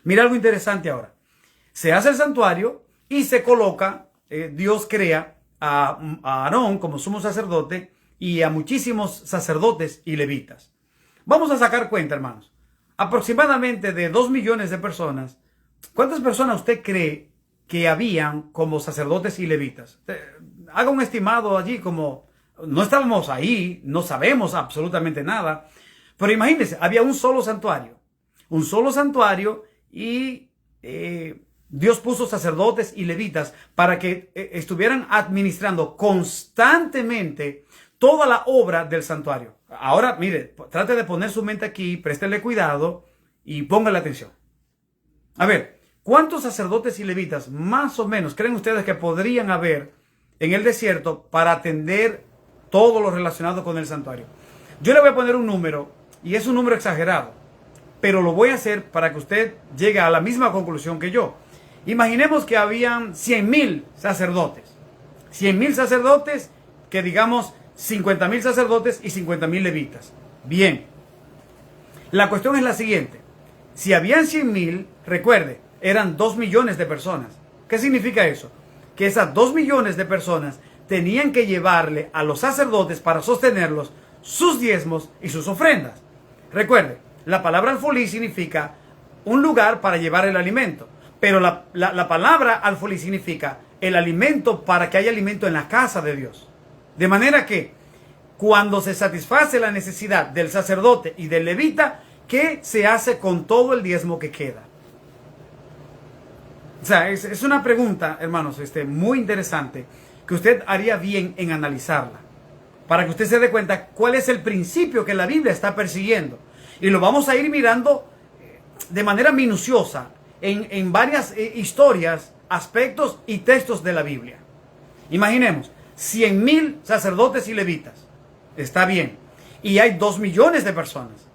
Mira algo interesante ahora. Se hace el santuario y se coloca, Dios crea a Aarón como sumo sacerdote y a muchísimos sacerdotes y levitas. Vamos a sacar cuenta, hermanos. Aproximadamente de 2 millones de personas. ¿Cuántas personas usted cree que habían como sacerdotes y levitas? Haga un estimado allí, como no estábamos ahí, no sabemos absolutamente nada. Pero imagínense, había un solo santuario. Un solo santuario y Dios puso sacerdotes y levitas para que estuvieran administrando constantemente toda la obra del santuario. Ahora, mire, trate de poner su mente aquí, préstele cuidado y póngale atención. A ver, ¿cuántos sacerdotes y levitas más o menos creen ustedes que podrían haber en el desierto para atender todo lo relacionado con el santuario? Yo le voy a poner un número y es un número exagerado, pero lo voy a hacer para que usted llegue a la misma conclusión que yo. Imaginemos que habían 100,000 sacerdotes. 100,000 sacerdotes, que digamos 50,000 sacerdotes y 50,000 levitas. Bien. La cuestión es la siguiente. Si habían 100,000, recuerde, eran 2 millones de personas. ¿Qué significa eso? Que esas 2 millones de personas tenían que llevarle a los sacerdotes para sostenerlos sus diezmos y sus ofrendas. Recuerde, la palabra alfolí significa un lugar para llevar el alimento. Pero la palabra alfolí significa el alimento para que haya alimento en la casa de Dios. De manera que cuando se satisface la necesidad del sacerdote y del levita, ¿qué se hace con todo el diezmo que queda? O sea, es una pregunta, hermanos, muy interesante, que usted haría bien en analizarla, para que usted se dé cuenta cuál es el principio que la Biblia está persiguiendo. Y lo vamos a ir mirando de manera minuciosa en varias historias, aspectos y textos de la Biblia. Imaginemos, 100,000 sacerdotes y levitas. Está bien. Y hay 2 millones de personas.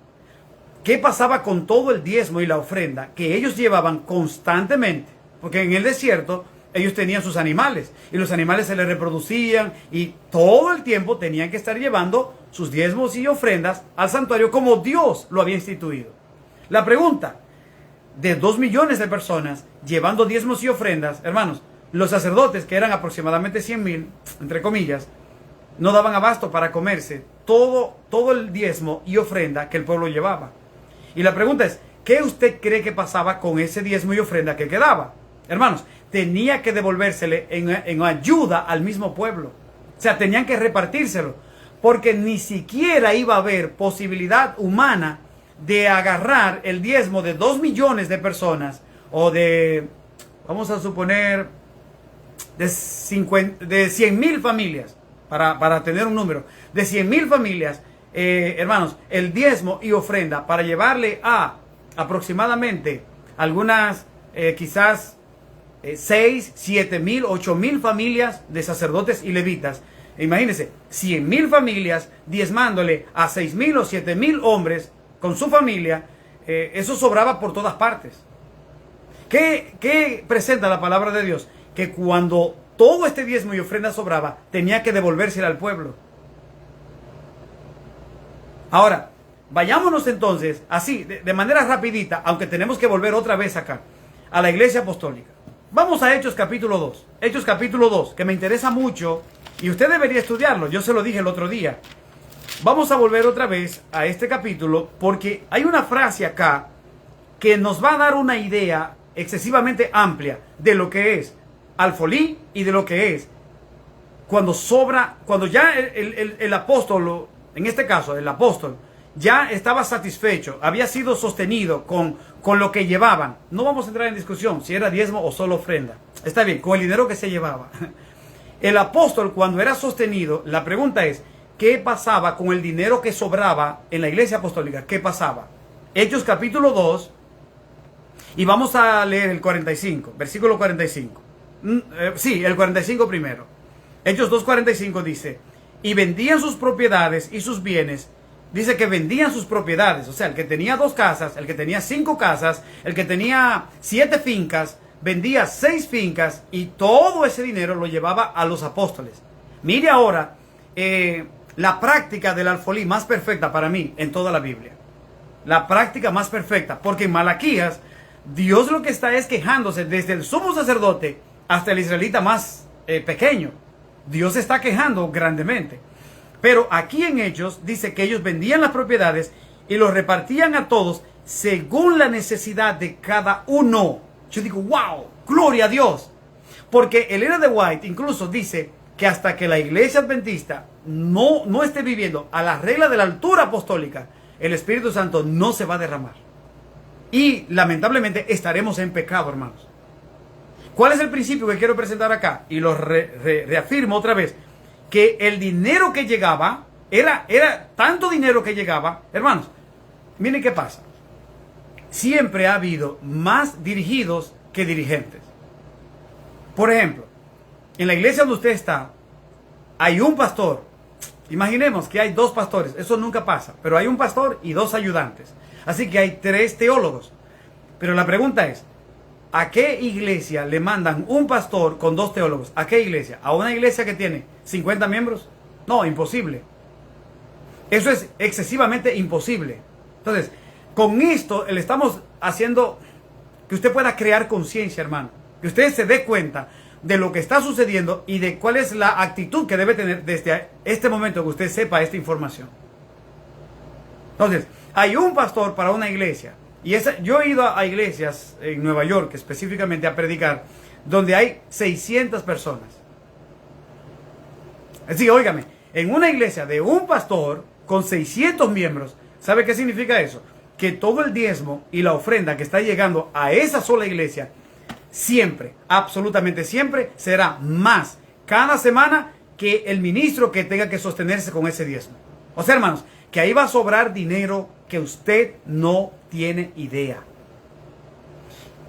¿Qué pasaba con todo el diezmo y la ofrenda que ellos llevaban constantemente? Porque en el desierto ellos tenían sus animales y los animales se les reproducían y todo el tiempo tenían que estar llevando sus diezmos y ofrendas al santuario como Dios lo había instituido. La pregunta, de 2 millones de personas llevando diezmos y ofrendas, hermanos, los sacerdotes, que eran aproximadamente 100,000, entre comillas, no daban abasto para comerse todo el diezmo y ofrenda que el pueblo llevaba. Y la pregunta es, ¿qué usted cree que pasaba con ese diezmo y ofrenda que quedaba? Hermanos, tenía que devolvérsele en ayuda al mismo pueblo. O sea, tenían que repartírselo, porque ni siquiera iba a haber posibilidad humana de agarrar el diezmo de 2 millones de personas o de, vamos a suponer, de 100,000 familias, para tener un número, de 100,000 familias, hermanos, el diezmo y ofrenda para llevarle a aproximadamente algunas, quizás 6, 7,000, 8,000 familias de sacerdotes y levitas, Imagínense, 100,000 familias diezmándole a 6,000 o 7,000 hombres con su familia. Eso sobraba por todas partes. ¿Qué presenta la palabra de Dios? Que cuando todo este diezmo y ofrenda sobraba, tenía que devolvérsela al pueblo. Ahora, vayámonos entonces, así, de manera rapidita, aunque tenemos que volver otra vez acá, a la iglesia apostólica. Vamos a Hechos capítulo 2. Hechos capítulo 2, que me interesa mucho, y usted debería estudiarlo, yo se lo dije el otro día. Vamos a volver otra vez a este capítulo, porque hay una frase acá que nos va a dar una idea excesivamente amplia de lo que es alfolí y de lo que es cuando sobra, cuando ya el apóstol, en este caso el apóstol, ya estaba satisfecho, había sido sostenido con lo que llevaban. No vamos a entrar en discusión si era diezmo o solo ofrenda. Está bien, con el dinero que se llevaba. El apóstol, cuando era sostenido, la pregunta es, ¿qué pasaba con el dinero que sobraba en la iglesia apostólica? ¿Qué pasaba? Hechos capítulo 2, y vamos a leer el 45, versículo 45. Sí, el 45 primero. Hechos 2:45 dice, y vendían sus propiedades y sus bienes. Dice que vendían sus propiedades, o sea, el que tenía 2 casas, el que tenía 5 casas, el que tenía 7 fincas, vendía 6 fincas y todo ese dinero lo llevaba a los apóstoles. Mire ahora la práctica del alfolí más perfecta para mí en toda la Biblia. La práctica más perfecta, porque en Malaquías Dios lo que está es quejándose desde el sumo sacerdote hasta el israelita más pequeño. Dios se está quejando grandemente. Pero aquí en Hechos dice que ellos vendían las propiedades y los repartían a todos según la necesidad de cada uno. Yo digo, wow, gloria a Dios. Porque Elena de White incluso dice que hasta que la iglesia adventista no esté viviendo a la regla de la altura apostólica, el Espíritu Santo no se va a derramar. Y lamentablemente estaremos en pecado, hermanos. ¿Cuál es el principio que quiero presentar acá? Y lo reafirmo otra vez. Que el dinero que llegaba, era tanto dinero que llegaba, hermanos, miren qué pasa. Siempre ha habido más dirigidos que dirigentes. Por ejemplo, en la iglesia donde usted está, hay un pastor. Imaginemos que hay 2 pastores, eso nunca pasa, pero hay un pastor y 2 ayudantes. Así que hay 3 teólogos. Pero la pregunta es, ¿a qué iglesia le mandan un pastor con 2 teólogos? ¿A qué iglesia? ¿A una iglesia que tiene 50 miembros? No, imposible. Eso es excesivamente imposible. Entonces, con esto le estamos haciendo que usted pueda crear conciencia, hermano. Que usted se dé cuenta de lo que está sucediendo y de cuál es la actitud que debe tener desde este momento que usted sepa esta información. Entonces, hay un pastor para una iglesia. Y yo he ido a iglesias en Nueva York específicamente a predicar donde hay 600 personas. Así que, óigame, en una iglesia de un pastor con 600 miembros, ¿sabe qué significa eso? Que todo el diezmo y la ofrenda que está llegando a esa sola iglesia, siempre, absolutamente siempre, será más cada semana que el ministro que tenga que sostenerse con ese diezmo. O sea, hermanos, que ahí va a sobrar dinero que usted no tiene idea.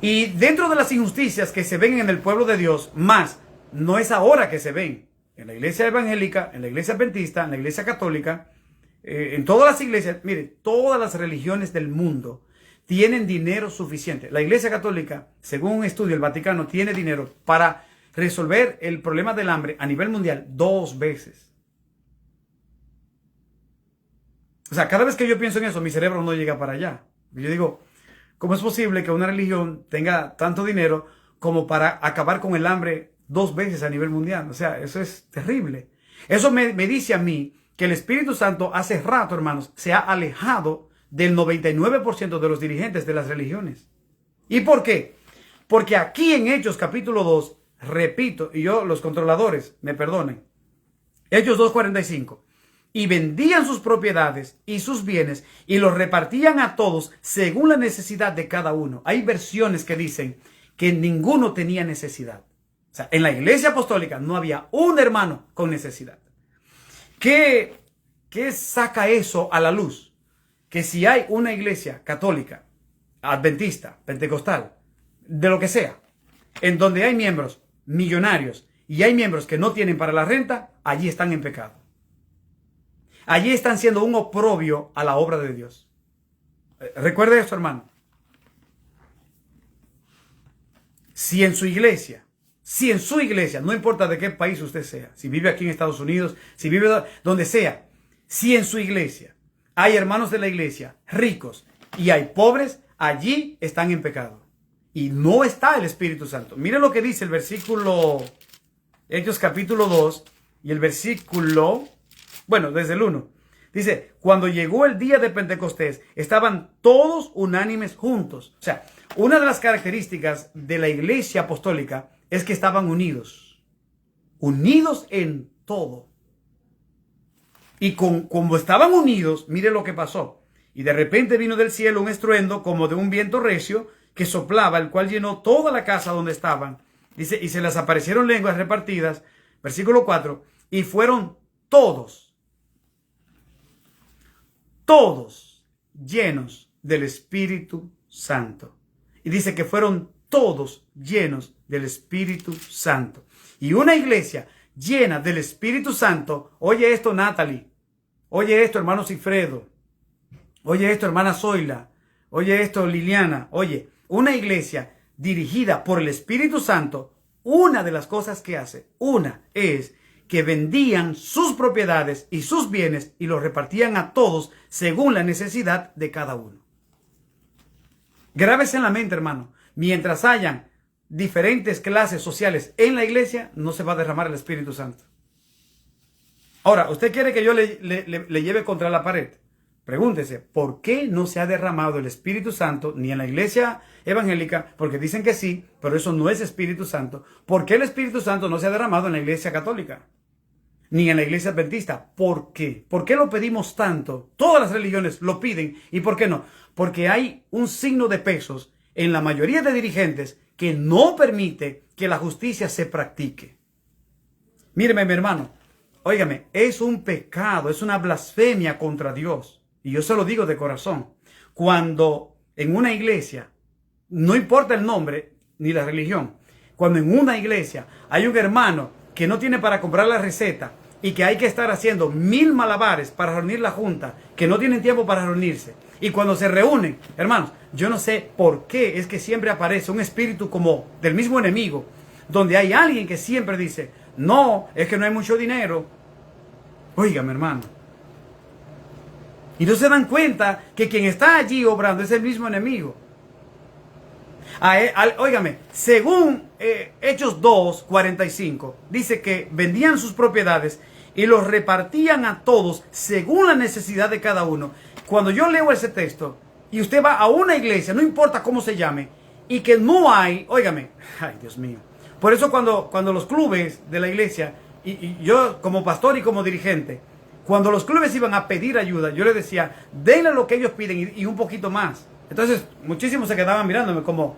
Y dentro de las injusticias que se ven en el pueblo de Dios, más, no es ahora que se ven. En la iglesia evangélica, en la iglesia adventista, en la iglesia católica, en todas las iglesias, mire, todas las religiones del mundo tienen dinero suficiente. La iglesia católica, según un estudio del Vaticano, tiene dinero para resolver el problema del hambre a nivel mundial 2 veces. O sea, cada vez que yo pienso en eso, mi cerebro no llega para allá. Yo digo, ¿cómo es posible que una religión tenga tanto dinero como para acabar con el hambre 2 veces a nivel mundial? O sea, eso es terrible. Eso me dice a mí que el Espíritu Santo hace rato, hermanos, se ha alejado del 99% de los dirigentes de las religiones. ¿Y por qué? Porque aquí en Hechos capítulo 2, repito, y los controladores me perdonen, Hechos 2:45. Y vendían sus propiedades y sus bienes y los repartían a todos según la necesidad de cada uno. Hay versiones que dicen que ninguno tenía necesidad. O sea, en la iglesia apostólica no había un hermano con necesidad. ¿Qué saca eso a la luz? Que si hay una iglesia católica, adventista, pentecostal, de lo que sea, en donde hay miembros millonarios y hay miembros que no tienen para la renta, allí están en pecado. Allí están siendo un oprobio a la obra de Dios. Recuerde esto, hermano. Si en su iglesia, no importa de qué país usted sea, si vive aquí en Estados Unidos, si vive donde sea, si en su iglesia hay hermanos de la iglesia ricos y hay pobres, allí están en pecado. Y no está el Espíritu Santo. Mire lo que dice el versículo, Hechos capítulo 2 y el versículo, bueno, desde el 1. Dice, cuando llegó el día de Pentecostés, estaban todos unánimes juntos. O sea, una de las características de la iglesia apostólica es que estaban unidos. Unidos en todo. Y como estaban unidos, mire lo que pasó. Y de repente vino del cielo un estruendo como de un viento recio que soplaba, el cual llenó toda la casa donde estaban. Dice, y se les aparecieron lenguas repartidas. Versículo 4. Y fueron todos llenos del Espíritu Santo. Y dice que fueron todos llenos del Espíritu Santo. Y una iglesia llena del Espíritu Santo, oye esto, Natalie, oye esto, hermano Cifredo, oye esto, hermana Zoila, oye esto, Liliana, oye, una iglesia dirigida por el Espíritu Santo, una de las cosas que hace, una es que vendían sus propiedades y sus bienes y los repartían a todos según la necesidad de cada uno. Grábese en la mente, hermano, mientras hayan diferentes clases sociales en la iglesia, no se va a derramar el Espíritu Santo. Ahora, ¿usted quiere que yo le lleve contra la pared? Pregúntese, ¿por qué no se ha derramado el Espíritu Santo ni en la iglesia evangélica? Porque dicen que sí, pero eso no es Espíritu Santo. ¿Por qué el Espíritu Santo no se ha derramado en la iglesia católica? Ni en la iglesia adventista. ¿Por qué? ¿Por qué lo pedimos tanto? Todas las religiones lo piden. ¿Y por qué no? Porque hay un signo de pesos en la mayoría de dirigentes que no permite que la justicia se practique. Míreme, mi hermano. Óigame, es un pecado, es una blasfemia contra Dios. Y yo se lo digo de corazón. Cuando en una iglesia, no importa el nombre ni la religión, cuando en una iglesia hay un hermano que no tiene para comprar la receta y que hay que estar haciendo 1000 malabares para reunir la junta, que no tienen tiempo para reunirse, y cuando se reúnen, hermanos, yo no sé por qué es que siempre aparece un espíritu como del mismo enemigo, donde hay alguien que siempre dice, no, es que no hay mucho dinero. Óigame, hermano. Y no se dan cuenta que quien está allí obrando es el mismo enemigo. Óigame, según Hechos 2:45, dice que vendían sus propiedades y los repartían a todos según la necesidad de cada uno. Cuando yo leo ese texto y usted va a una iglesia, no importa cómo se llame, y que no hay, óigame, ay Dios mío. Por eso cuando los clubes de la iglesia, y yo como pastor y como dirigente, cuando los clubes iban a pedir ayuda, yo les decía, denle lo que ellos piden y un poquito más. Entonces, muchísimos se quedaban mirándome como,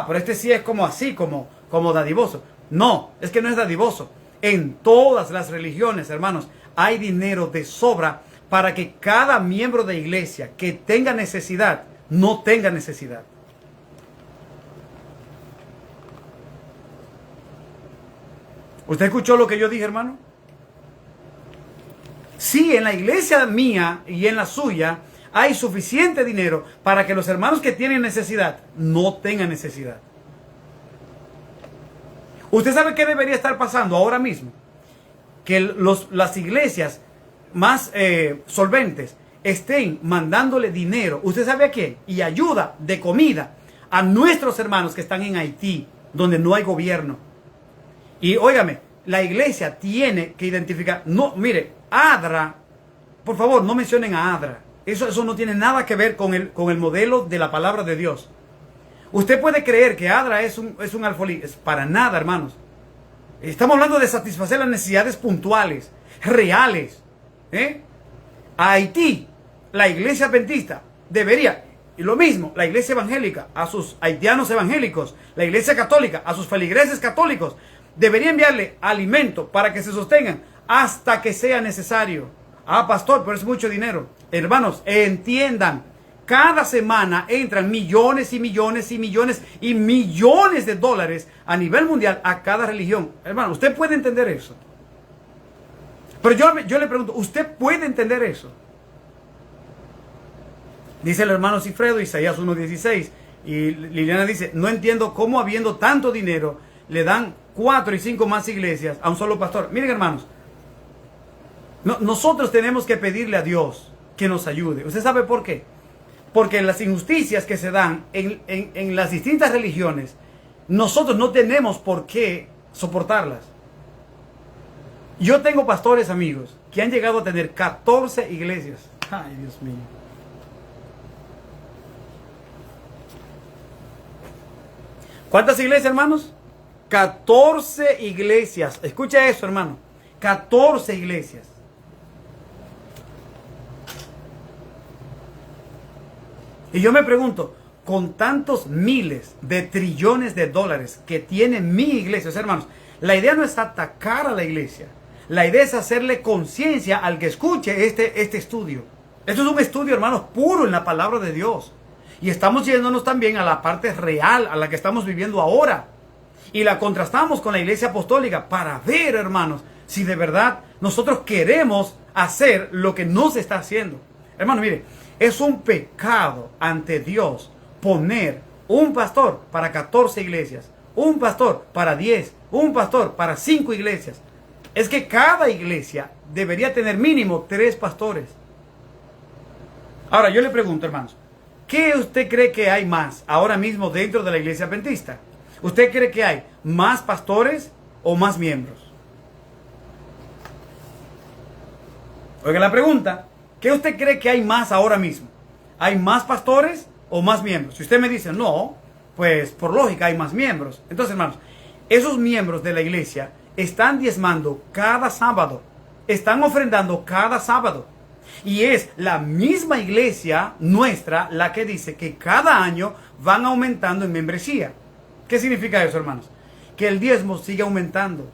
pero este sí es como así, como dadivoso. No, es que no es dadivoso. En todas las religiones, hermanos, hay dinero de sobra para que cada miembro de iglesia que tenga necesidad, no tenga necesidad. ¿Usted escuchó lo que yo dije, hermano? Sí, en la iglesia mía y en la suya hay suficiente dinero para que los hermanos que tienen necesidad no tengan necesidad. ¿Usted sabe qué debería estar pasando ahora mismo? Que las iglesias más solventes estén mandándole dinero, ¿usted sabe a quién? Y ayuda de comida a nuestros hermanos que están en Haití, donde no hay gobierno. Y óigame, la iglesia tiene que identificar, no, mire, ADRA, por favor, no mencionen a ADRA. Eso no tiene nada que ver con el modelo de la palabra de Dios. Usted puede creer que ADRA es un alfolí. Es para nada, hermanos. Estamos hablando de satisfacer las necesidades puntuales, reales. A Haití, la iglesia adventista debería, y lo mismo, la iglesia evangélica a sus haitianos evangélicos, la iglesia católica a sus feligreses católicos, debería enviarle alimento para que se sostengan hasta que sea necesario. Pastor, pero es mucho dinero. Hermanos, entiendan Cada semana entran millones y millones y millones y millones de dólares a nivel mundial a cada religión. Hermano, ¿usted puede entender eso? Pero yo le pregunto, ¿usted puede entender eso? Dice el hermano Cifredo, Isaías 1:16. Y Liliana dice, no entiendo cómo habiendo tanto dinero le dan 4 y 5 más iglesias a un solo pastor. Miren, hermanos, nosotros tenemos que pedirle a Dios que nos ayude. ¿Usted sabe por qué? Porque las injusticias que se dan en las distintas religiones, nosotros no tenemos por qué soportarlas. Yo tengo pastores amigos que han llegado a tener 14 iglesias. Ay, Dios mío. ¿Cuántas iglesias, hermanos? 14 iglesias. Escucha eso, hermano. 14 iglesias. Y yo me pregunto, con tantos miles de trillones de dólares que tiene mi iglesia, o sea, hermanos, la idea no es atacar a la iglesia. La idea es hacerle conciencia al que escuche este estudio. Esto es un estudio, hermanos, puro en la palabra de Dios. Y estamos yéndonos también a la parte real, a la que estamos viviendo ahora. Y la contrastamos con la iglesia apostólica para ver, hermanos, si de verdad nosotros queremos hacer lo que no se está haciendo. Hermano, mire, es un pecado ante Dios poner un pastor para 14 iglesias, un pastor para 10, un pastor para 5 iglesias. Es que cada iglesia debería tener mínimo 3 pastores. Ahora, yo le pregunto, hermanos, ¿qué usted cree que hay más ahora mismo dentro de la iglesia adventista? ¿Usted cree que hay más pastores o más miembros? Oiga la pregunta, ¿qué usted cree que hay más ahora mismo? ¿Hay más pastores o más miembros? Si usted me dice no, pues por lógica hay más miembros. Entonces, hermanos, esos miembros de la iglesia están diezmando cada sábado, están ofrendando cada sábado. Y es la misma iglesia nuestra la que dice que cada año van aumentando en membresía. ¿Qué significa eso, hermanos? Que el diezmo sigue aumentando.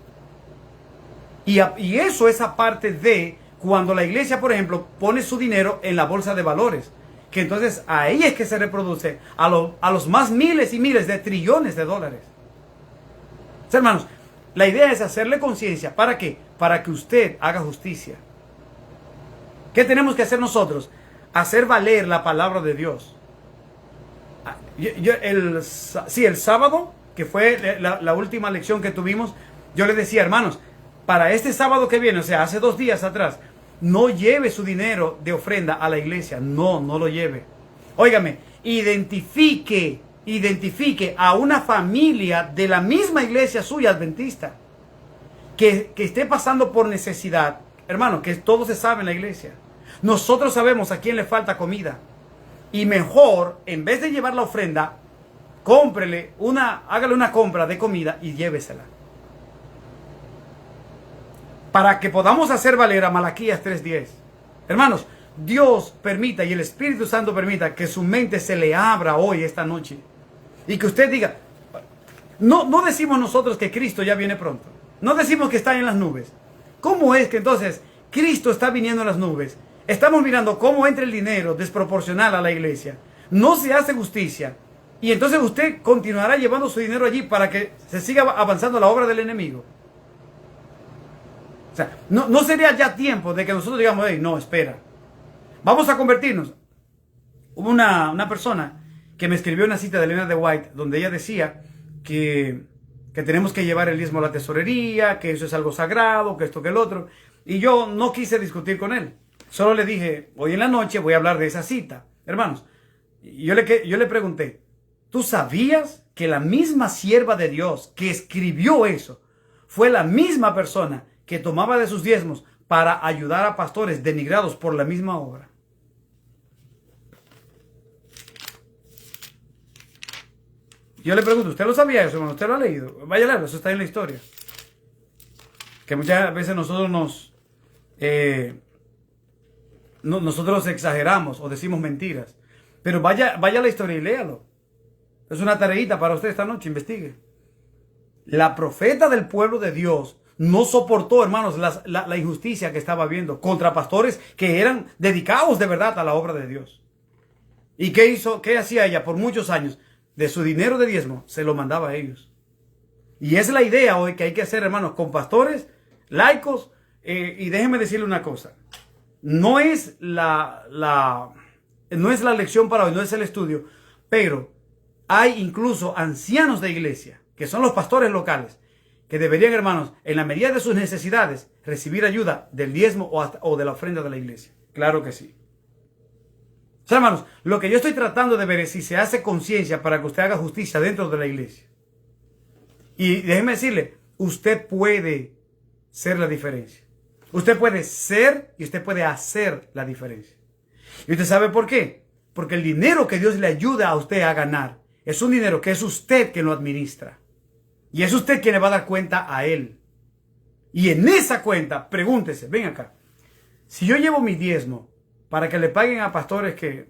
Y eso es aparte de cuando la iglesia, por ejemplo, pone su dinero en la bolsa de valores. Que entonces ahí es que se reproduce a los más miles y miles de trillones de dólares. O sea, hermanos, la idea es hacerle conciencia. ¿Para qué? Para que usted haga justicia. ¿Qué tenemos que hacer nosotros? Hacer valer la palabra de Dios. El sábado, que fue la última lección que tuvimos, yo le decía, hermanos, para este sábado que viene, o sea, hace 2 días atrás, no lleve su dinero de ofrenda a la iglesia. No lo lleve. Óigame, identifique a una familia de la misma iglesia suya adventista que esté pasando por necesidad. Hermano, que todo se sabe en la iglesia. Nosotros sabemos a quién le falta comida. Y mejor, en vez de llevar la ofrenda, hágale una compra de comida y llévesela. Para que podamos hacer valer a Malaquías 3:10. Hermanos, Dios permita y el Espíritu Santo permita que su mente se le abra hoy, esta noche. Y que usted diga, no decimos nosotros que Cristo ya viene pronto. No decimos que está en las nubes. ¿Cómo es que entonces Cristo está viniendo en las nubes? Estamos mirando cómo entra el dinero desproporcional a la iglesia. No se hace justicia. Y entonces usted continuará llevando su dinero allí para que se siga avanzando la obra del enemigo. O sea, no sería ya tiempo de que nosotros digamos, hey, no, espera. Vamos a convertirnos. Hubo una persona que me escribió una cita de Elena de White donde ella decía que tenemos que llevar el diezmo a la tesorería, que eso es algo sagrado, que esto, que el otro. Y yo no quise discutir con él. Solo le dije, hoy en la noche voy a hablar de esa cita. Hermanos, yo le pregunté, ¿tú sabías que la misma sierva de Dios que escribió eso fue la misma persona que tomaba de sus diezmos para ayudar a pastores denigrados por la misma obra? Yo le pregunto, ¿usted lo sabía eso, hermano? ¿Usted lo ha leído? Vaya a leerlo, eso está en la historia. Que muchas veces nosotros nosotros exageramos o decimos mentiras. Pero vaya a la historia y léalo. Es una tareita para usted esta noche, investigue. La profeta del pueblo de Dios no soportó, hermanos, la injusticia que estaba viendo contra pastores que eran dedicados de verdad a la obra de Dios. ¿Y qué hizo? ¿Qué hacía ella por muchos años? De su dinero de diezmo se lo mandaba a ellos. Y es la idea hoy que hay que hacer, hermanos, con pastores, laicos. Y déjenme decirle una cosa. No es no es la lección para hoy, no es el estudio, pero hay incluso ancianos de iglesia, que son los pastores locales, que deberían, hermanos, en la medida de sus necesidades, recibir ayuda del diezmo o de la ofrenda de la iglesia. Claro que sí. O sea, hermanos, lo que yo estoy tratando de ver es si se hace conciencia para que usted haga justicia dentro de la iglesia. Y déjeme decirle, usted puede ser la diferencia. Usted puede ser y usted puede hacer la diferencia. ¿Y usted sabe por qué? Porque el dinero que Dios le ayuda a usted a ganar es un dinero que es usted quien lo administra. Y es usted quien le va a dar cuenta a Él. Y en esa cuenta, pregúntese, ven acá. Si yo llevo mi diezmo para que le paguen a pastores que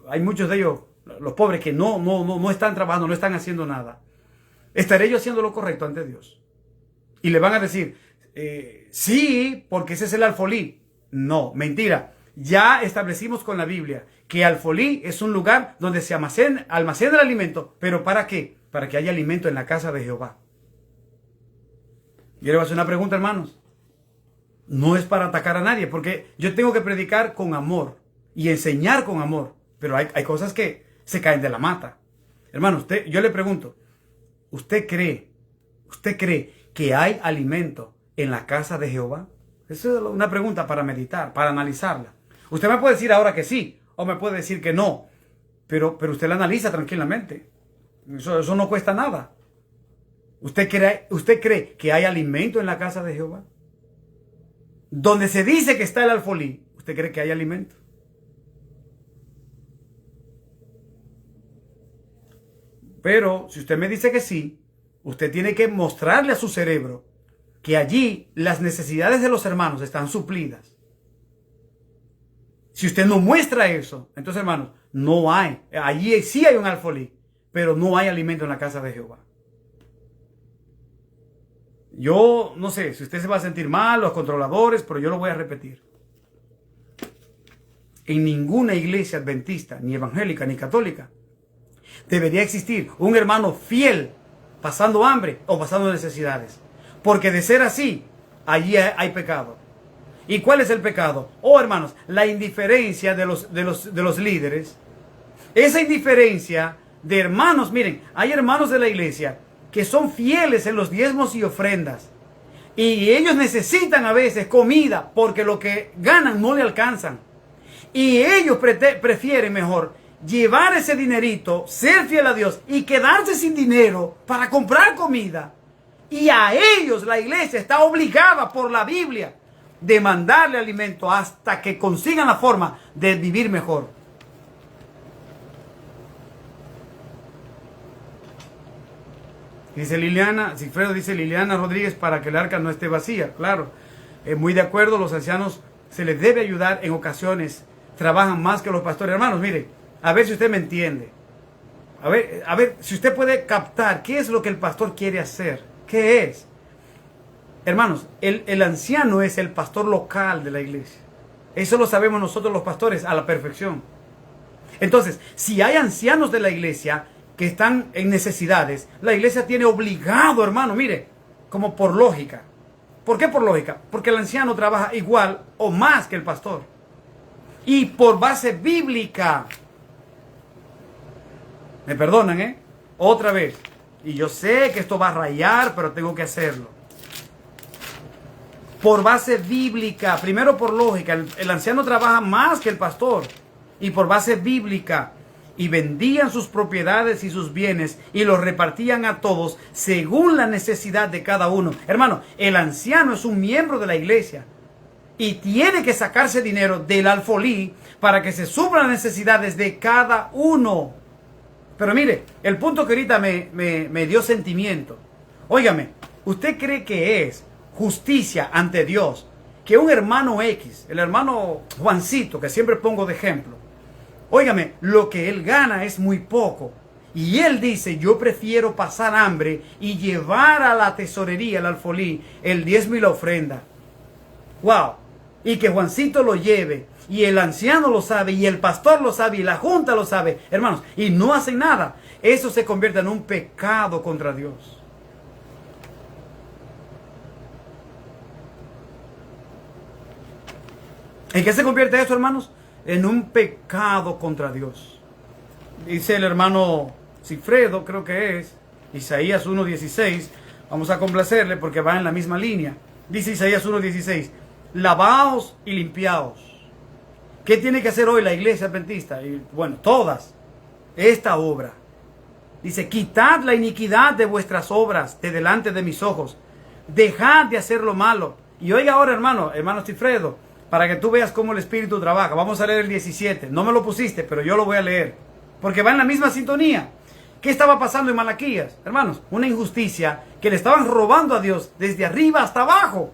hay muchos de ellos, los pobres que no están trabajando, no están haciendo nada, ¿estaré yo haciendo lo correcto ante Dios? Y le van a decir, sí, porque ese es el alfolí. No, mentira. Ya establecimos con la Biblia que alfolí es un lugar donde se almacena el alimento. ¿Pero para qué? Para que haya alimento en la casa de Jehová. Yo le voy a hacer una pregunta, hermanos. No es para atacar a nadie, porque yo tengo que predicar con amor y enseñar con amor. Pero hay cosas que se caen de la mata. Hermano, yo le pregunto, ¿usted cree que hay alimento en la casa de Jehová? Esa es una pregunta para meditar, para analizarla. Usted me puede decir ahora que sí, o me puede decir que no, pero usted la analiza tranquilamente. Eso no cuesta nada. ¿Usted cree que hay alimento en la casa de Jehová? Donde se dice que está el alfolí, ¿usted cree que hay alimento? Pero si usted me dice que sí, usted tiene que mostrarle a su cerebro que allí las necesidades de los hermanos están suplidas. Si usted no muestra eso, entonces, hermanos, no hay. Allí sí hay un alfolí, pero no hay alimento en la casa de Jehová. Yo no sé si usted se va a sentir mal, los controladores, pero yo lo voy a repetir. En ninguna iglesia adventista, ni evangélica, ni católica, debería existir un hermano fiel pasando hambre o pasando necesidades. Porque de ser así, allí hay pecado. ¿Y cuál es el pecado? Oh, hermanos, la indiferencia de los líderes. Esa indiferencia de hermanos, miren, hay hermanos de la iglesia que son fieles en los diezmos y ofrendas. Y ellos necesitan a veces comida porque lo que ganan no le alcanzan. Y ellos prefieren mejor llevar ese dinerito, ser fiel a Dios y quedarse sin dinero para comprar comida. Y a ellos la iglesia está obligada por la Biblia de mandarle alimento hasta que consigan la forma de vivir mejor. Dice Liliana, Sigfredo dice Liliana Rodríguez, para que el arca no esté vacía. Claro, muy de acuerdo, los ancianos se les debe ayudar en ocasiones, trabajan más que los pastores. Hermanos, mire, a ver si usted me entiende. A ver si usted puede captar qué es lo que el pastor quiere hacer. ¿Qué es? Hermanos, el anciano es el pastor local de la iglesia. Eso lo sabemos nosotros los pastores a la perfección. Entonces, si hay ancianos de la iglesia que están en necesidades, la iglesia tiene obligado, hermano, mire, como por lógica. ¿Por qué por lógica? Porque el anciano trabaja igual o más que el pastor. Y por base bíblica. Me perdonan, ¿eh? Otra vez. Y yo sé que esto va a rayar, pero tengo que hacerlo. Por base bíblica, primero por lógica, el anciano trabaja más que el pastor. Y por base bíblica. Y vendían sus propiedades y sus bienes y los repartían a todos según la necesidad de cada uno. Hermano, el anciano es un miembro de la iglesia y tiene que sacarse dinero del alfolí para que se suplan las necesidades de cada uno. Pero mire, el punto que ahorita me dio sentimiento. Óigame, ¿usted cree que es justicia ante Dios que un hermano X, el hermano Juancito, que siempre pongo de ejemplo, óigame, lo que él gana es muy poco? Y él dice, yo prefiero pasar hambre y llevar a la tesorería, el alfolí, el diezmo y la ofrenda. ¡Wow! y que Juancito lo lleve, y el anciano lo sabe, y el pastor lo sabe, y la junta lo sabe, hermanos, y no hacen nada, eso se convierte en un pecado contra Dios. ¿En qué se convierte eso, hermanos? En un pecado contra Dios. Dice el hermano Cifredo, creo que es, Isaías 1:16. Vamos a complacerle porque va en la misma línea. Dice Isaías 1:16. Lavaos y limpiaos. ¿Qué tiene que hacer hoy la iglesia adventista? Y bueno, todas. Esta obra. Dice, quitad la iniquidad de vuestras obras de delante de mis ojos. Dejad de hacer lo malo. Y oiga ahora, hermano Cifredo, para que tú veas cómo el Espíritu trabaja. Vamos a leer el 17. No me lo pusiste, pero yo lo voy a leer. Porque va en la misma sintonía. ¿Qué estaba pasando en Malaquías? Hermanos, una injusticia que le estaban robando a Dios desde arriba hasta abajo.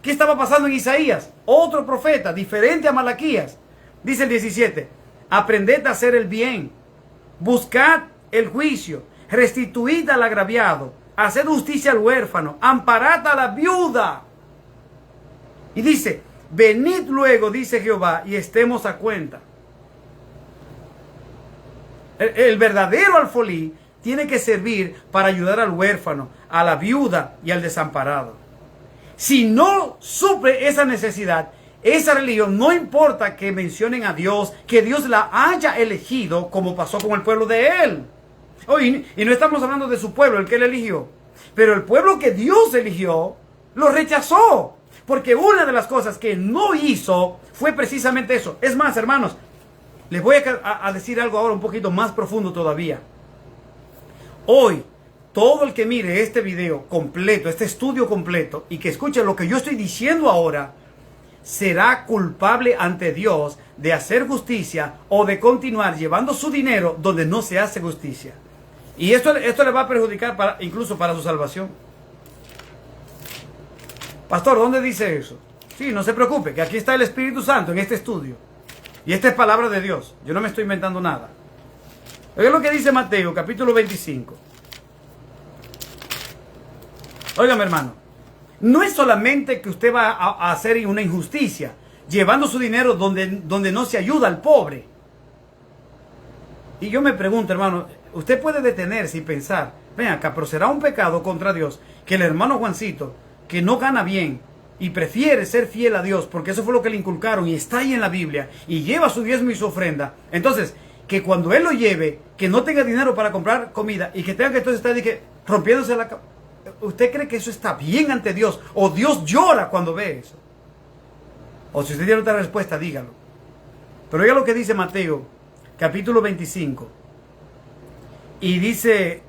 ¿Qué estaba pasando en Isaías? Otro profeta, diferente a Malaquías. Dice el 17. Aprended a hacer el bien. Buscad el juicio. Restituid al agraviado. Haced justicia al huérfano. Amparad a la viuda. Y dice, venid luego, dice Jehová, y estemos a cuenta. El verdadero alfolí tiene que servir para ayudar al huérfano, a la viuda y al desamparado. Si no suple esa necesidad, esa religión, no importa que mencionen a Dios, que Dios la haya elegido, como pasó con el pueblo de él. Y no estamos hablando de su pueblo, el que él eligió. Pero el pueblo que Dios eligió, lo rechazó. Porque una de las cosas que no hizo fue precisamente eso. Es más, hermanos, les voy a decir algo ahora un poquito más profundo todavía. Hoy, todo el que mire este video completo, este estudio completo, y que escuche lo que yo estoy diciendo ahora, será culpable ante Dios de hacer justicia o de continuar llevando su dinero donde no se hace justicia. Y esto le va a perjudicar incluso para su salvación. Pastor, ¿dónde dice eso? Sí, no se preocupe, que aquí está el Espíritu Santo en este estudio. Y esta es palabra de Dios. Yo no me estoy inventando nada. Oiga lo que dice Mateo, capítulo 25. Óigame, hermano. No es solamente que usted va a hacer una injusticia, llevando su dinero donde no se ayuda al pobre. Y yo me pregunto, hermano, usted puede detenerse y pensar, ven acá, pero será un pecado contra Dios que el hermano Juancito, que no gana bien y prefiere ser fiel a Dios, porque eso fue lo que le inculcaron y está ahí en la Biblia, y lleva su diezmo y su ofrenda, entonces, que cuando él lo lleve, que no tenga dinero para comprar comida y que tenga que entonces estar rompiéndose la cabeza. ¿Usted cree que eso está bien ante Dios? ¿O Dios llora cuando ve eso? O si usted tiene otra respuesta, dígalo. Pero oiga lo que dice Mateo, capítulo 25. Y dice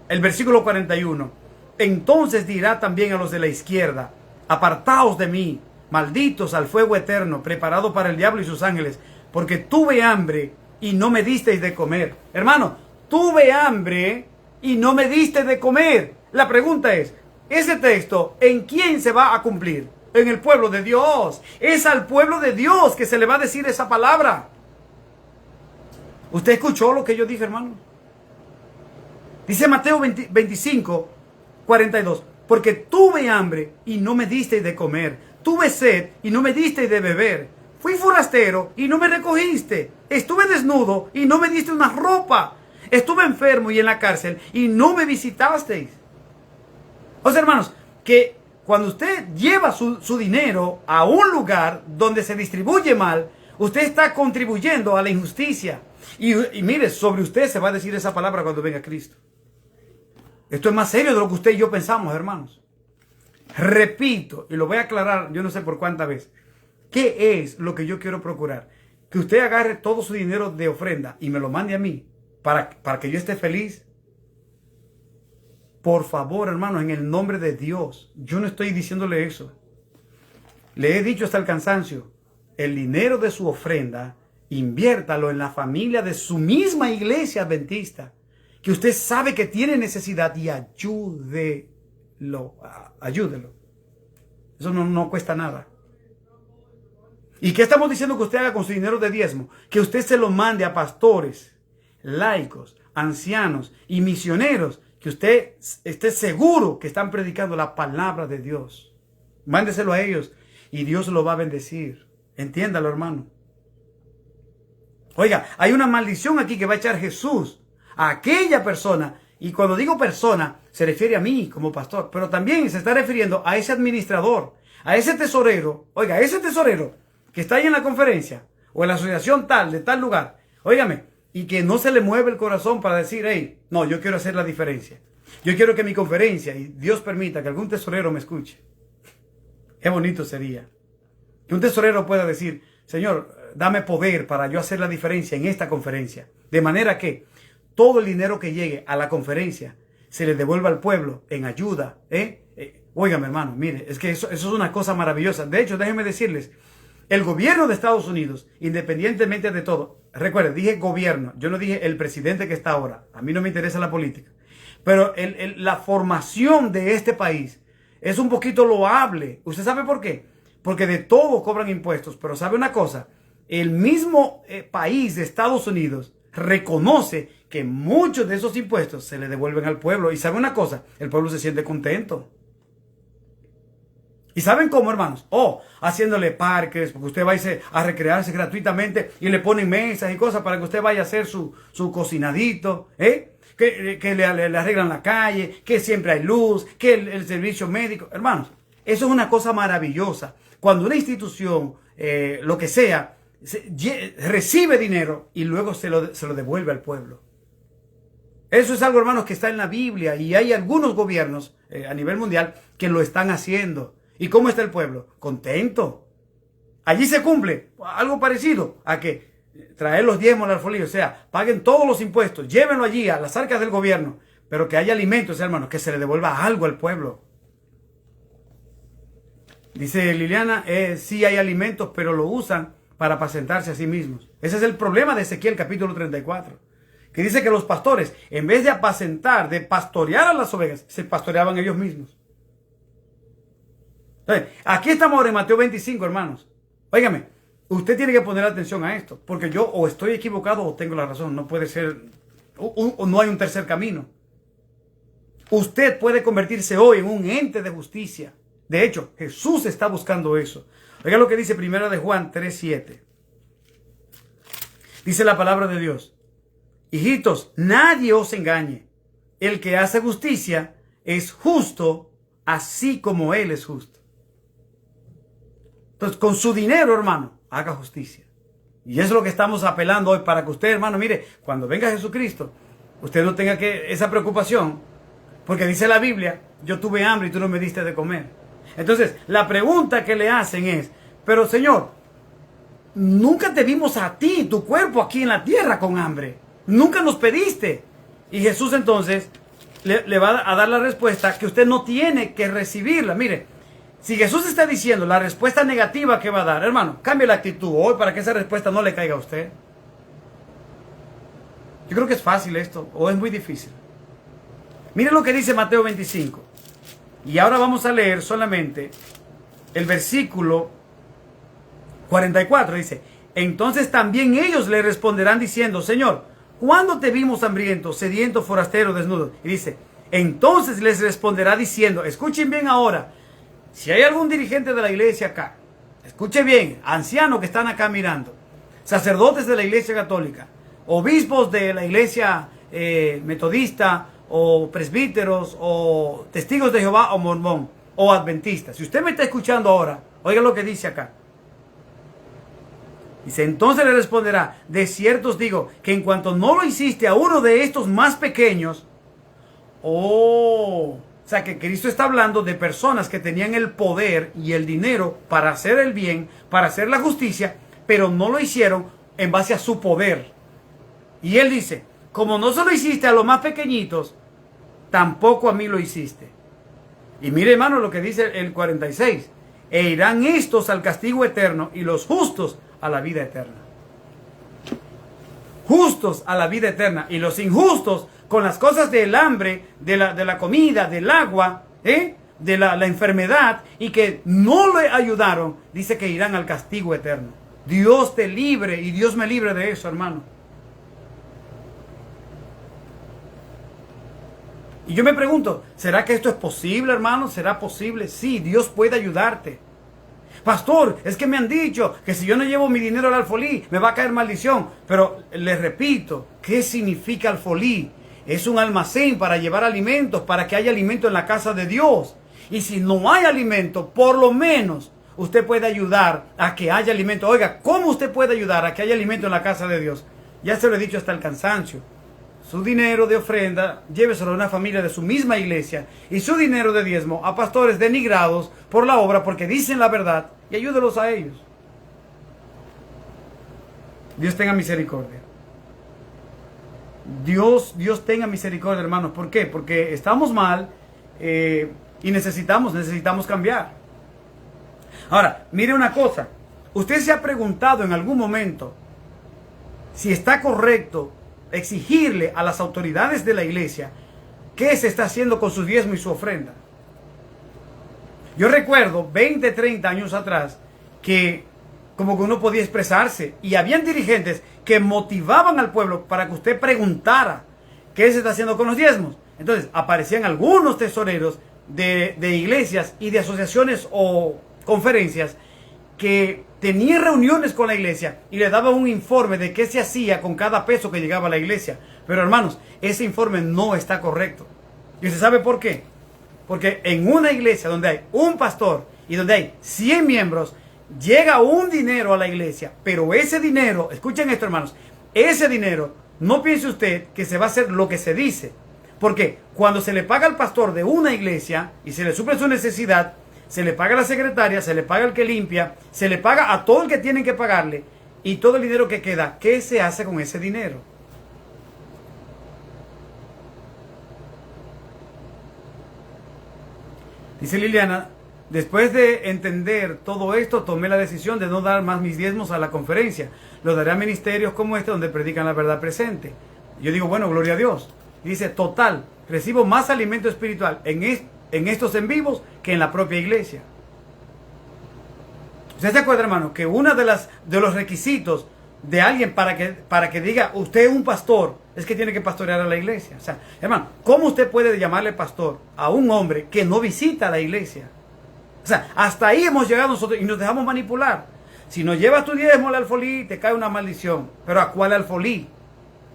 el versículo 41. Entonces dirá también a los de la izquierda, apartaos de mí, malditos al fuego eterno, preparado para el diablo y sus ángeles, porque tuve hambre y no me disteis de comer. Hermano, tuve hambre y no me disteis de comer. La pregunta es, ese texto, ¿en quién se va a cumplir? En el pueblo de Dios. Es al pueblo de Dios que se le va a decir esa palabra. ¿Usted escuchó lo que yo dije, hermano? Dice Mateo 25, 42. Porque tuve hambre y no me disteis de comer. Tuve sed y no me disteis de beber. Fui forastero y no me recogiste. Estuve desnudo y no me diste una ropa. Estuve enfermo y en la cárcel y no me visitasteis. O sea, hermanos, que cuando usted lleva su dinero a un lugar donde se distribuye mal, usted está contribuyendo a la injusticia. Y mire, sobre usted se va a decir esa palabra cuando venga Cristo. Esto es más serio de lo que usted y yo pensamos, hermanos. Repito, y lo voy a aclarar, yo no sé por cuánta vez. ¿Qué es lo que yo quiero procurar? Que usted agarre todo su dinero de ofrenda y me lo mande a mí para que yo esté feliz. Por favor, hermano, en el nombre de Dios, yo no estoy diciéndole eso. Le he dicho hasta el cansancio, el dinero de su ofrenda, inviértalo en la familia de su misma iglesia adventista, que usted sabe que tiene necesidad, y ayúdelo. Eso no cuesta nada. ¿Y qué estamos diciendo que usted haga con su dinero de diezmo? Que usted se lo mande a pastores, laicos, ancianos y misioneros, que usted esté seguro que están predicando la palabra de Dios. Mándeselo a ellos. y Dios lo va a bendecir. Entiéndalo, hermano. Oiga, hay una maldición aquí que va a echar Jesús a aquella persona. Y cuando digo persona, se refiere a mí como pastor, pero también se está refiriendo a ese administrador, a ese tesorero. Oiga, ese tesorero que está ahí en la conferencia o en la asociación tal, de tal lugar. Óigame, y que no se le mueve el corazón para decir, hey, no, yo quiero hacer la diferencia. Yo quiero que mi conferencia, y Dios permita que algún tesorero me escuche. Qué bonito sería que un tesorero pueda decir, Señor, dame poder para yo hacer la diferencia en esta conferencia. De manera que todo el dinero que llegue a la conferencia se le devuelva al pueblo en ayuda. Óigame, hermano, mire, es que eso es una cosa maravillosa. De hecho, déjenme decirles, el gobierno de Estados Unidos, independientemente de todo, recuerden, dije gobierno, yo no dije el presidente que está ahora. A mí no me interesa la política. Pero la formación de este país es un poquito loable. ¿Usted sabe por qué? Porque de todo cobran impuestos. Pero ¿sabe una cosa? El mismo país de Estados Unidos reconoce que muchos de esos impuestos se le devuelven al pueblo. Y ¿sabe una cosa? El pueblo se siente contento. ¿Y saben cómo, hermanos? Haciéndole parques, porque usted va a recrearse gratuitamente y le ponen mesas y cosas para que usted vaya a hacer su cocinadito, que le arreglan la calle, que siempre hay luz, que el servicio médico. Hermanos, eso es una cosa maravillosa. Cuando una institución, lo que sea, recibe dinero y luego se lo devuelve al pueblo. Eso es algo, hermanos, que está en la Biblia y hay algunos gobiernos a nivel mundial que lo están haciendo. ¿Y cómo está el pueblo? Contento. Allí se cumple algo parecido a que traer los diezmos al alfolí, o sea, paguen todos los impuestos, llévenlo allí a las arcas del gobierno, pero que haya alimentos, hermanos, que se le devuelva algo al pueblo. Dice Liliana, sí hay alimentos, pero lo usan para apacentarse a sí mismos. Ese es el problema de Ezequiel capítulo 34, que dice que los pastores, en vez de apacentar, de pastorear a las ovejas, se pastoreaban ellos mismos. Entonces, aquí estamos ahora en Mateo 25, hermanos. Óigame, usted tiene que poner atención a esto, porque yo o estoy equivocado o tengo la razón. No puede ser, o no hay un tercer camino. Usted puede convertirse hoy en un ente de justicia. De hecho, Jesús está buscando eso. Oiga lo que dice 1 de Juan 3:7. Dice la palabra de Dios: hijitos, nadie os engañe. El que hace justicia es justo, así como Él es justo. Entonces, con su dinero, hermano, haga justicia. Y eso es lo que estamos apelando hoy para que usted, hermano, mire, cuando venga Jesucristo, usted no tenga esa preocupación, porque dice la Biblia, yo tuve hambre y tú no me diste de comer. Entonces, la pregunta que le hacen es, pero Señor, nunca te vimos a ti, tu cuerpo aquí en la tierra con hambre. Nunca nos pediste. Y Jesús entonces le va a dar la respuesta que usted no tiene que recibirla. Mire, si Jesús está diciendo la respuesta negativa que va a dar, hermano, cambie la actitud hoy para que esa respuesta no le caiga a usted. Yo creo que es fácil esto, o es muy difícil. Mire lo que dice Mateo 25. Y ahora vamos a leer solamente el versículo 44. Dice, entonces también ellos le responderán diciendo, Señor, ¿cuándo te vimos hambriento, sediento, forastero, desnudo? Y dice, entonces les responderá diciendo, escuchen bien ahora, si hay algún dirigente de la iglesia acá, escuche bien, ancianos que están acá mirando, sacerdotes de la iglesia católica, obispos de la iglesia metodista, o presbíteros, o testigos de Jehová, o mormón, o adventistas. Si usted me está escuchando ahora, oiga lo que dice acá. Dice, entonces le responderá, de cierto os digo, que en cuanto no lo hiciste a uno de estos más pequeños, o sea que Cristo está hablando de personas que tenían el poder y el dinero para hacer el bien, para hacer la justicia, pero no lo hicieron en base a su poder. Y él dice, como no se lo hiciste a los más pequeñitos, tampoco a mí lo hiciste. Y mire, hermano, lo que dice el 46. E irán estos al castigo eterno y los justos a la vida eterna. Justos a la vida eterna. Y los injustos con las cosas del hambre, de la comida, del agua, de la enfermedad, y que no le ayudaron, dice que irán al castigo eterno. Dios te libre y Dios me libre de eso, hermano. Y yo me pregunto, ¿será que esto es posible, hermano? ¿Será posible? Sí, Dios puede ayudarte. Pastor, es que me han dicho que si yo no llevo mi dinero al alfolí, me va a caer maldición. Pero les repito, ¿qué significa alfolí? Es un almacén para llevar alimentos, para que haya alimento en la casa de Dios. Y si no hay alimento, por lo menos usted puede ayudar a que haya alimento. Oiga, ¿cómo usted puede ayudar a que haya alimento en la casa de Dios? Ya se lo he dicho hasta el cansancio. Su dinero de ofrenda, lléveselo a una familia de su misma iglesia. Y su dinero de diezmo a pastores denigrados por la obra porque dicen la verdad. Y ayúdelos a ellos. Dios tenga misericordia. Dios tenga misericordia, hermanos. ¿Por qué? Porque estamos mal y necesitamos cambiar. Ahora, mire una cosa. ¿Usted se ha preguntado en algún momento si está correcto exigirle a las autoridades de la iglesia qué se está haciendo con su diezmo y su ofrenda? Yo recuerdo 20, 30 años atrás que como que uno podía expresarse y habían dirigentes que motivaban al pueblo para que usted preguntara qué se está haciendo con los diezmos. Entonces aparecían algunos tesoreros de iglesias y de asociaciones o conferencias que tenían reuniones con la iglesia y le daban un informe de qué se hacía con cada peso que llegaba a la iglesia. Pero hermanos, ese informe no está correcto. ¿Y usted sabe por qué? Porque en una iglesia donde hay un pastor y donde hay 100 miembros, llega un dinero a la iglesia, pero ese dinero, escuchen esto hermanos, ese dinero, no piense usted que se va a hacer lo que se dice. Porque cuando se le paga al pastor de una iglesia y se le suple su necesidad, se le paga a la secretaria, se le paga al que limpia, se le paga a todo el que tienen que pagarle, y todo el dinero que queda, ¿qué se hace con ese dinero? Dice Liliana, después de entender todo esto, tomé la decisión de no dar más mis diezmos a la conferencia. Lo daré a ministerios como este donde predican la verdad presente. Yo digo, bueno, gloria a Dios. Dice, total, recibo más alimento espiritual en estos en vivos que en la propia iglesia. ¿Usted se acuerda, hermano, que uno de los requisitos de alguien para que diga, usted es un pastor, es que tiene que pastorear a la iglesia? O sea, hermano, ¿cómo usted puede llamarle pastor a un hombre que no visita la iglesia? O sea, hasta ahí hemos llegado nosotros y nos dejamos manipular. Si no llevas tu diezmo al alfolí, te cae una maldición. ¿Pero a cuál alfolí?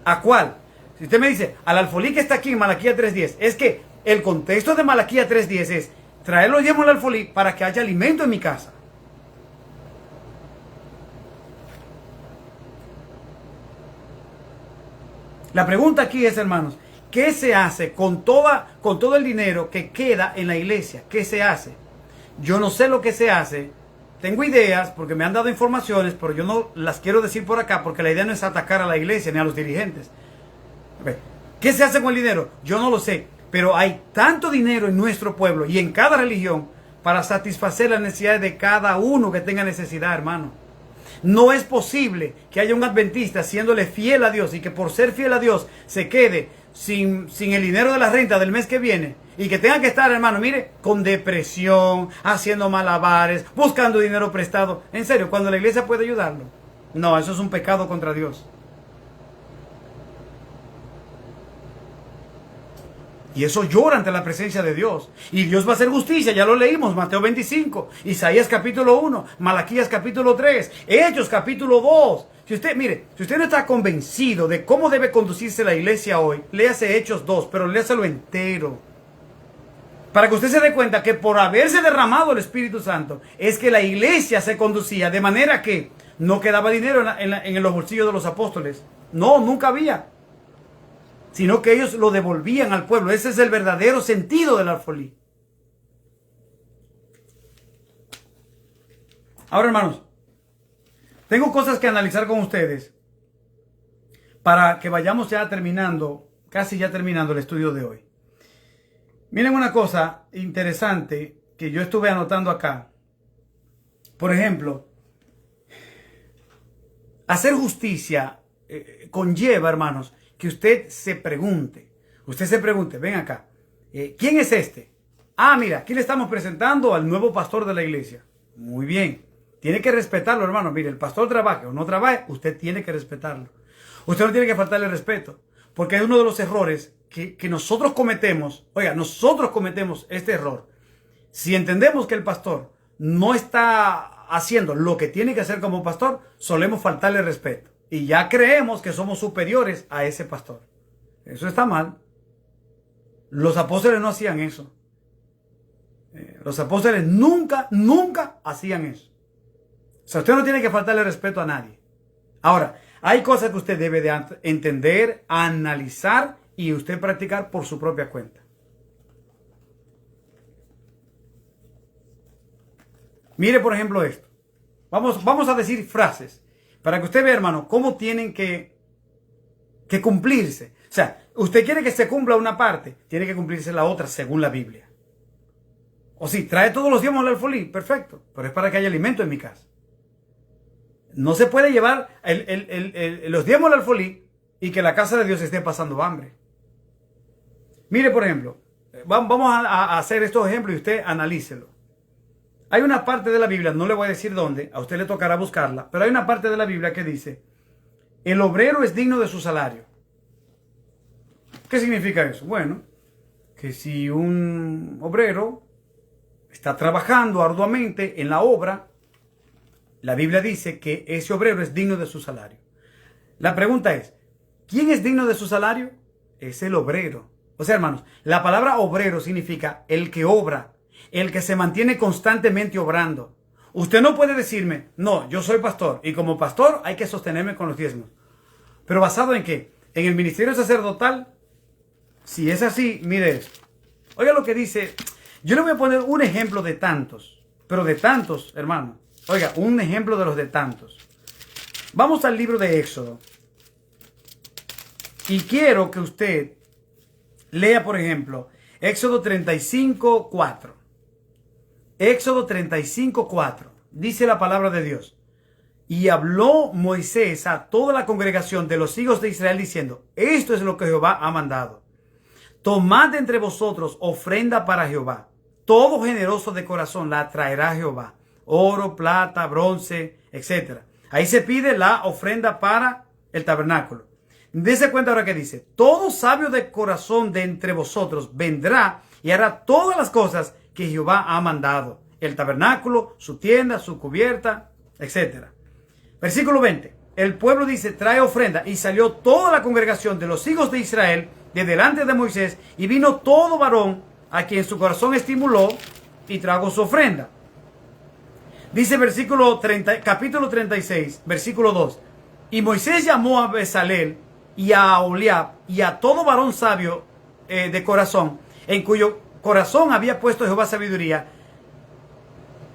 ¿A cuál? Si usted me dice, al alfolí que está aquí en Malaquías 3.10, es que el contexto de Malaquías 3.10 es traer los diezmos al alfolí para que haya alimento en mi casa. La pregunta aquí es, hermanos, ¿qué se hace con todo el dinero que queda en la iglesia? ¿Qué se hace? Yo no sé lo que se hace. Tengo ideas porque me han dado informaciones, pero yo no las quiero decir por acá porque la idea no es atacar a la iglesia ni a los dirigentes. ¿Qué se hace con el dinero? Yo no lo sé, pero hay tanto dinero en nuestro pueblo y en cada religión para satisfacer las necesidades de cada uno que tenga necesidad, hermano. No es posible que haya un adventista siéndole fiel a Dios y que por ser fiel a Dios se quede sin el dinero de la renta del mes que viene y que tenga que estar, hermano, mire, con depresión, haciendo malabares, buscando dinero prestado. En serio, cuando la iglesia puede ayudarlo. No, eso es un pecado contra Dios. Y eso llora ante la presencia de Dios. Y Dios va a hacer justicia, ya lo leímos, Mateo 25, Isaías capítulo 1, Malaquías capítulo 3, Hechos capítulo 2. Si usted, mire, si usted no está convencido de cómo debe conducirse la iglesia hoy, léase Hechos 2, pero léaselo entero. Para que usted se dé cuenta que por haberse derramado el Espíritu Santo, es que la iglesia se conducía de manera que no quedaba dinero en los bolsillos de los apóstoles. No, nunca había. Sino que ellos lo devolvían al pueblo. Ese es el verdadero sentido del alfolí. Ahora, hermanos, tengo cosas que analizar con ustedes para que vayamos ya terminando, casi ya terminando el estudio de hoy. Miren una cosa interesante que yo estuve anotando acá. Por ejemplo, hacer justicia conlleva, hermanos, que usted se pregunte, ven acá, ¿quién es este? Ah, mira, aquí le estamos presentando al nuevo pastor de la iglesia. Muy bien, tiene que respetarlo, hermano. Mire, el pastor trabaje o no trabaje, usted tiene que respetarlo. Usted no tiene que faltarle respeto, porque es uno de los errores que nosotros cometemos. Oiga, nosotros cometemos este error. Si entendemos que el pastor no está haciendo lo que tiene que hacer como pastor, solemos faltarle respeto. Y ya creemos que somos superiores a ese pastor. Eso está mal. Los apóstoles no hacían eso. Los apóstoles nunca hacían eso. O sea, usted no tiene que faltarle respeto a nadie. Ahora, hay cosas que usted debe de entender, analizar y usted practicar por su propia cuenta. Mire, por ejemplo, esto. Vamos a decir frases para que usted vea, hermano, cómo tienen que cumplirse. O sea, usted quiere que se cumpla una parte, tiene que cumplirse la otra según la Biblia. O si trae todos los diezmos al alfolí, perfecto, pero es para que haya alimento en mi casa. No se puede llevar los diezmos al alfolí y que la casa de Dios esté pasando hambre. Mire, por ejemplo, vamos a hacer estos ejemplos y usted analícelo. Hay una parte de la Biblia, no le voy a decir dónde, a usted le tocará buscarla, pero hay una parte de la Biblia que dice, el obrero es digno de su salario. ¿Qué significa eso? Bueno, que si un obrero está trabajando arduamente en la obra, la Biblia dice que ese obrero es digno de su salario. La pregunta es, ¿quién es digno de su salario? Es el obrero. O sea, hermanos, la palabra obrero significa el que obra, el que se mantiene constantemente obrando. Usted no puede decirme, no, yo soy pastor y como pastor hay que sostenerme con los diezmos. ¿Pero basado en qué? En el ministerio sacerdotal. Si es así, mire esto. Oiga lo que dice. Yo le voy a poner un ejemplo de tantos, pero de tantos, hermano. Oiga, un ejemplo de los de tantos. Vamos al libro de Éxodo. Y quiero que usted lea, por ejemplo, Éxodo 35:4. Éxodo 35:4. Dice la palabra de Dios. Y habló Moisés a toda la congregación de los hijos de Israel diciendo, esto es lo que Jehová ha mandado. Tomad de entre vosotros ofrenda para Jehová. Todo generoso de corazón la traerá Jehová. Oro, plata, bronce, etc. Ahí se pide la ofrenda para el tabernáculo. Dese cuenta ahora que dice, todo sabio de corazón de entre vosotros vendrá y hará todas las cosas que Jehová ha mandado. El tabernáculo, su tienda, su cubierta, etc. Versículo 20. El pueblo dice, trae ofrenda. Y salió toda la congregación de los hijos de Israel de delante de Moisés. Y vino todo varón a quien su corazón estimuló y trajo su ofrenda. Dice capítulo 36, versículo 2. Y Moisés llamó a Bezalel y a Aholiab y a todo varón sabio de corazón, en cuyo corazón había puesto Jehová sabiduría,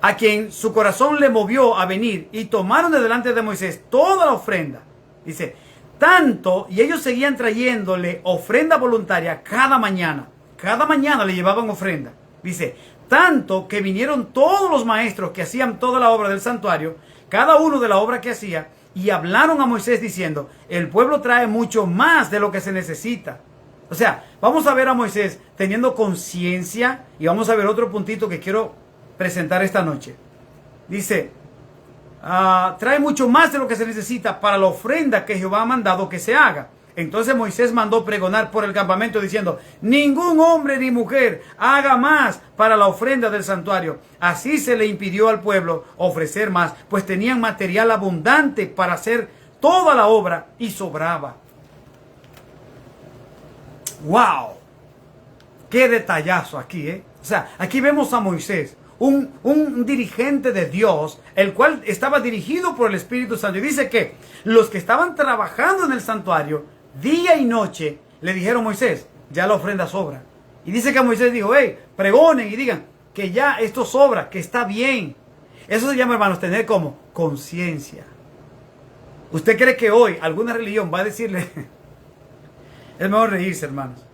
a quien su corazón le movió a venir, y tomaron de delante de Moisés toda la ofrenda. Dice, tanto, y ellos seguían trayéndole ofrenda voluntaria cada mañana. Cada mañana le llevaban ofrenda. Dice, tanto que vinieron todos los maestros que hacían toda la obra del santuario, cada uno de la obra que hacía, y hablaron a Moisés diciendo, el pueblo trae mucho más de lo que se necesita. O sea, vamos a ver a Moisés teniendo conciencia, y vamos a ver otro puntito que quiero presentar esta noche. Dice, trae mucho más de lo que se necesita para la ofrenda que Jehová ha mandado que se haga. Entonces Moisés mandó pregonar por el campamento diciendo, ningún hombre ni mujer haga más para la ofrenda del santuario. Así se le impidió al pueblo ofrecer más, pues tenían material abundante para hacer toda la obra y sobraba. ¡Wow! ¡Qué detallazo aquí, eh! O sea, aquí vemos a Moisés, un dirigente de Dios, el cual estaba dirigido por el Espíritu Santo. Y dice que los que estaban trabajando en el santuario, día y noche, le dijeron a Moisés, ya la ofrenda sobra. Y dice que Moisés dijo, hey, pregonen y digan que ya esto sobra, que está bien. Eso se llama, hermanos, tener como conciencia. ¿Usted cree que hoy alguna religión va a decirle, es mejor reírse, hermanos?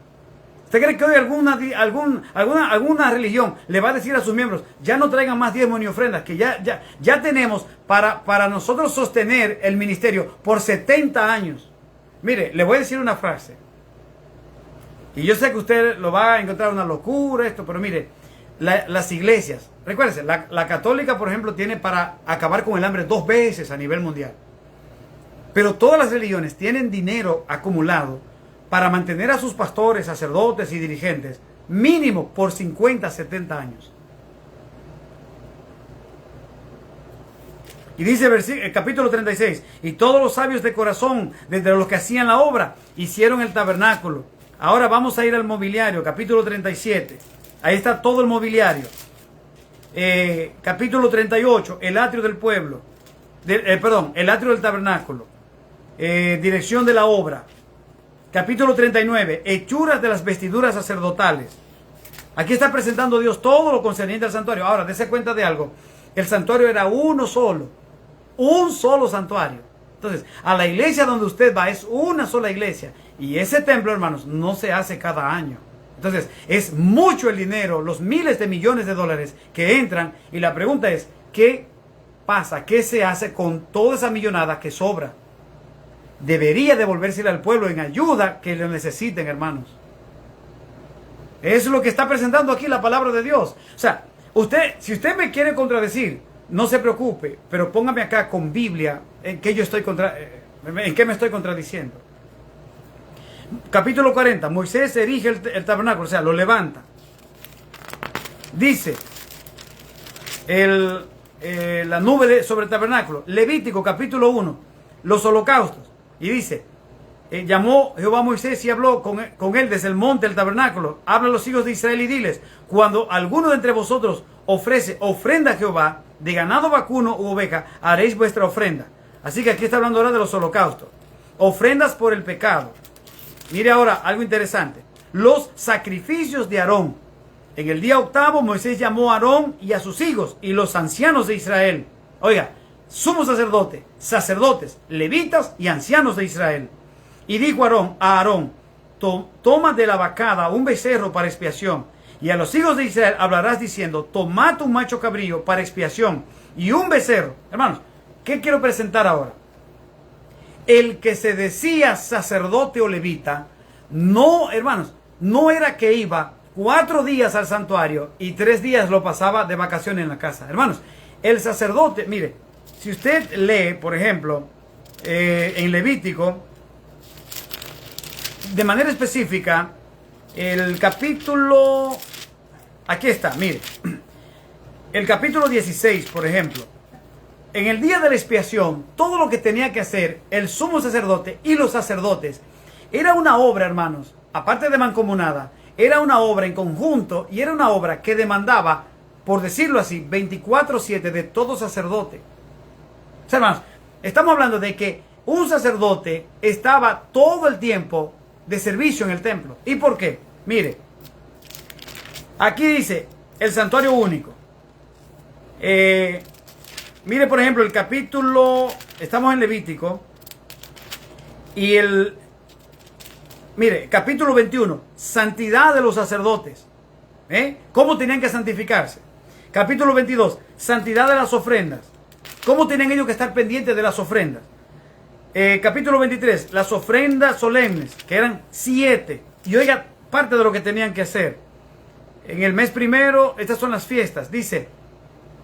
¿Usted cree que hoy alguna religión le va a decir a sus miembros, ya no traigan más diezmos ni ofrendas, que ya tenemos para nosotros sostener el ministerio por 70 años? Mire, le voy a decir una frase. Y yo sé que usted lo va a encontrar una locura esto, pero mire, las iglesias, recuérdense, la católica, por ejemplo, tiene para acabar con el hambre 2 veces a nivel mundial. Pero todas las religiones tienen dinero acumulado para mantener a sus pastores, sacerdotes y dirigentes mínimo por 50, 70 años. Y dice el capítulo 36, y todos los sabios de corazón, desde los que hacían la obra, hicieron el tabernáculo. Ahora vamos a ir al mobiliario, capítulo 37. Ahí está todo el mobiliario. Capítulo 38, el atrio del pueblo. El atrio del tabernáculo. Dirección de la obra. Capítulo 39, hechuras de las vestiduras sacerdotales. Aquí está presentando Dios todo lo concerniente al santuario. Ahora, dése cuenta de algo. El santuario era uno solo. Un solo santuario. Entonces, a la iglesia donde usted va es una sola iglesia. Y ese templo, hermanos, no se hace cada año. Entonces, es mucho el dinero, los miles de millones de dólares que entran. Y la pregunta es, ¿qué pasa? ¿Qué se hace con toda esa millonada que sobra? Debería devolvérsela al pueblo en ayuda que lo necesiten, hermanos. Es lo que está presentando aquí la palabra de Dios. O sea, si usted me quiere contradecir, no se preocupe, pero póngame acá con Biblia en qué me estoy contradiciendo. Capítulo 40, Moisés erige el tabernáculo, o sea, lo levanta. Dice la nube sobre el tabernáculo. Levítico capítulo 1, los holocaustos. Y dice, llamó Jehová a Moisés y habló con él desde el monte del tabernáculo. Habla a los hijos de Israel y diles, cuando alguno de entre vosotros ofrece ofrenda a Jehová, de ganado vacuno u oveja, haréis vuestra ofrenda. Así que aquí está hablando ahora de los holocaustos. Ofrendas por el pecado. Mire ahora algo interesante. Los sacrificios de Aarón. En el día octavo Moisés llamó a Aarón y a sus hijos y los ancianos de Israel. Oiga, sumo sacerdote, sacerdotes, levitas y ancianos de Israel. Y dijo a Aarón, toma de la vacada un becerro para expiación. Y a los hijos de Israel hablarás diciendo, tomad un macho cabrío para expiación y un becerro. Hermanos, ¿qué quiero presentar ahora? El que se decía sacerdote o levita, no, hermanos, no era que iba 4 días al santuario y 3 días lo pasaba de vacaciones en la casa. Hermanos, el sacerdote, mire, si usted lee, por ejemplo, en Levítico, de manera específica, el capítulo, aquí está, mire, el capítulo 16, por ejemplo, en el día de la expiación, todo lo que tenía que hacer el sumo sacerdote y los sacerdotes, era una obra, hermanos, aparte de mancomunada, era una obra en conjunto y era una obra que demandaba, por decirlo así, 24/7 de todo sacerdote. O sea, hermanos, estamos hablando de que un sacerdote estaba todo el tiempo de servicio en el templo. ¿Y por qué? Mire, aquí dice el santuario único. Mire, por ejemplo, el capítulo, estamos en Levítico, y mire, capítulo 21, santidad de los sacerdotes. ¿Cómo tenían que santificarse? Capítulo 22, santidad de las ofrendas. ¿Cómo tenían ellos que estar pendientes de las ofrendas? Capítulo 23, las ofrendas solemnes, que eran 7. Y oiga, parte de lo que tenían que hacer. En el mes primero, estas son las fiestas. Dice,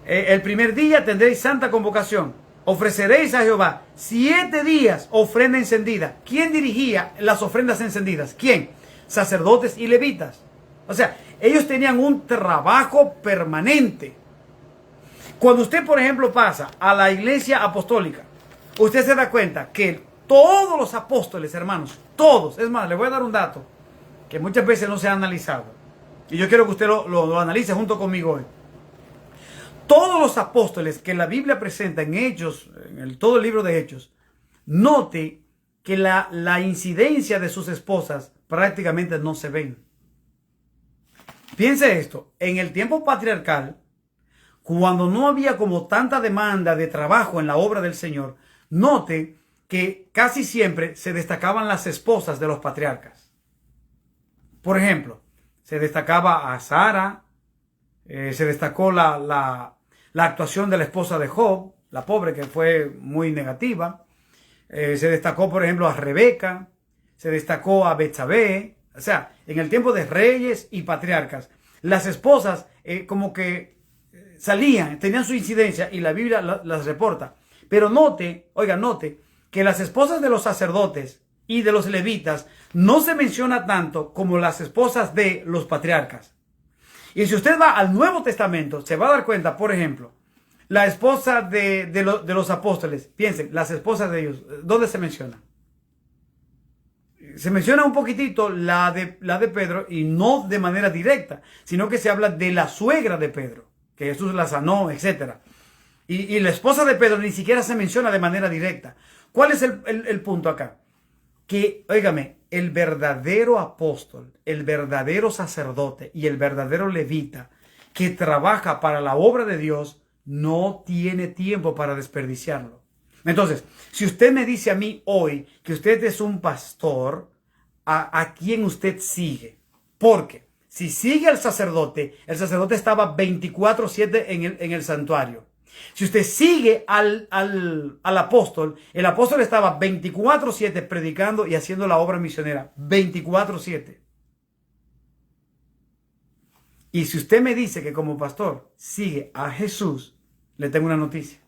el primer día tendréis santa convocación. Ofreceréis a Jehová 7 días ofrenda encendida. ¿Quién dirigía las ofrendas encendidas? ¿Quién? Sacerdotes y levitas. O sea, ellos tenían un trabajo permanente. Cuando usted, por ejemplo, pasa a la iglesia apostólica, usted se da cuenta que todos los apóstoles, hermanos, todos, es más, le voy a dar un dato que muchas veces no se ha analizado. Y yo quiero que usted lo analice junto conmigo hoy. Todos los apóstoles que la Biblia presenta en Hechos, todo el libro de Hechos, note que la incidencia de sus esposas prácticamente no se ven. Piense esto, en el tiempo patriarcal, cuando no había como tanta demanda de trabajo en la obra del Señor, note que casi siempre se destacaban las esposas de los patriarcas. Por ejemplo, se destacaba a Sara, se destacó la actuación de la esposa de Job, la pobre, que fue muy negativa. Se destacó, por ejemplo, a Rebeca, se destacó a Betsabé. O sea, en el tiempo de reyes y patriarcas, las esposas como que salían, tenían su incidencia y la Biblia las reporta. Pero note que las esposas de los sacerdotes y de los levitas no se menciona tanto como las esposas de los patriarcas. Y si usted va al Nuevo Testamento, se va a dar cuenta, por ejemplo, La esposa de los apóstoles, piensen, las esposas de ellos, ¿dónde se menciona? Se menciona un poquitito la de Pedro y no de manera directa, sino que se habla de la suegra de Pedro, que Jesús la sanó, etc. Y la esposa de Pedro ni siquiera se menciona de manera directa. ¿Cuál es el punto acá? Que, óigame, el verdadero apóstol, el verdadero sacerdote y el verdadero levita que trabaja para la obra de Dios no tiene tiempo para desperdiciarlo. Entonces, si usted me dice a mí hoy que usted es un pastor, ¿a quién usted sigue? Porque si sigue al sacerdote, el sacerdote estaba 24/7 en el santuario. Si usted sigue al apóstol, el apóstol estaba 24/7 predicando y haciendo la obra misionera. 24/7. Y si usted me dice que como pastor sigue a Jesús, le tengo una noticia.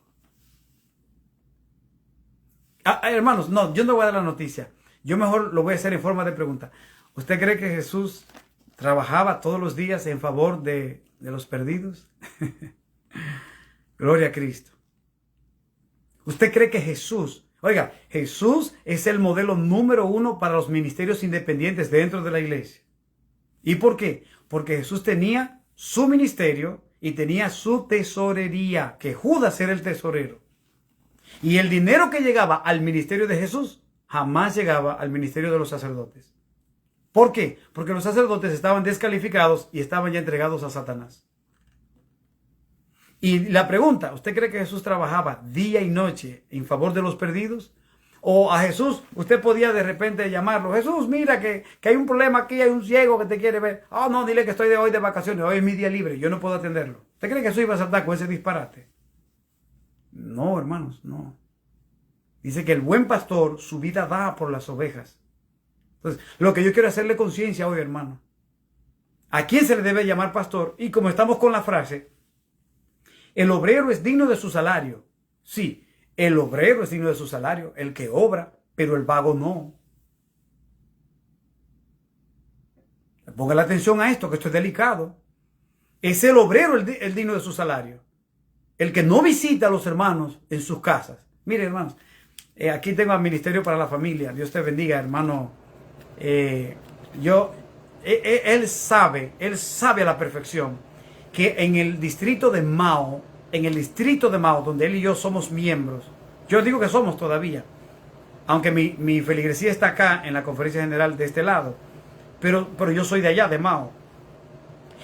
Hermanos, no, yo no voy a dar la noticia. Yo mejor lo voy a hacer en forma de pregunta. ¿Usted cree que Jesús trabajaba todos los días en favor de los perdidos? Gloria a Cristo. ¿Usted cree que Jesús, oiga, Jesús es el modelo número 1 para los ministerios independientes dentro de la iglesia? ¿Y por qué? Porque Jesús tenía su ministerio y tenía su tesorería, que Judas era el tesorero. Y el dinero que llegaba al ministerio de Jesús jamás llegaba al ministerio de los sacerdotes. ¿Por qué? Porque los sacerdotes estaban descalificados y estaban ya entregados a Satanás. Y la pregunta, ¿usted cree que Jesús trabajaba día y noche en favor de los perdidos? O a Jesús, usted podía de repente llamarlo, Jesús, mira que hay un problema aquí, hay un ciego que te quiere ver. Oh, no, dile que estoy hoy de vacaciones, hoy es mi día libre, yo no puedo atenderlo. ¿Usted cree que Jesús iba a saltar con ese disparate? No, hermanos, no. Dice que el buen pastor su vida da por las ovejas. Entonces, lo que yo quiero hacerle conciencia hoy, hermano, ¿a quién se le debe llamar pastor? Y como estamos con la frase, el obrero es digno de su salario. Sí, el obrero es digno de su salario, el que obra, pero el vago no. Ponga la atención a esto, que esto es delicado. Es el obrero el digno de su salario. El que no visita a los hermanos en sus casas. Mire, hermanos, aquí tengo al Ministerio para la Familia. Dios te bendiga, hermano. Él sabe a la perfección que en el distrito de Mao, donde él y yo somos miembros, yo digo que somos todavía, aunque mi feligresía está acá en la conferencia general de este lado, pero yo soy de allá, de Mao.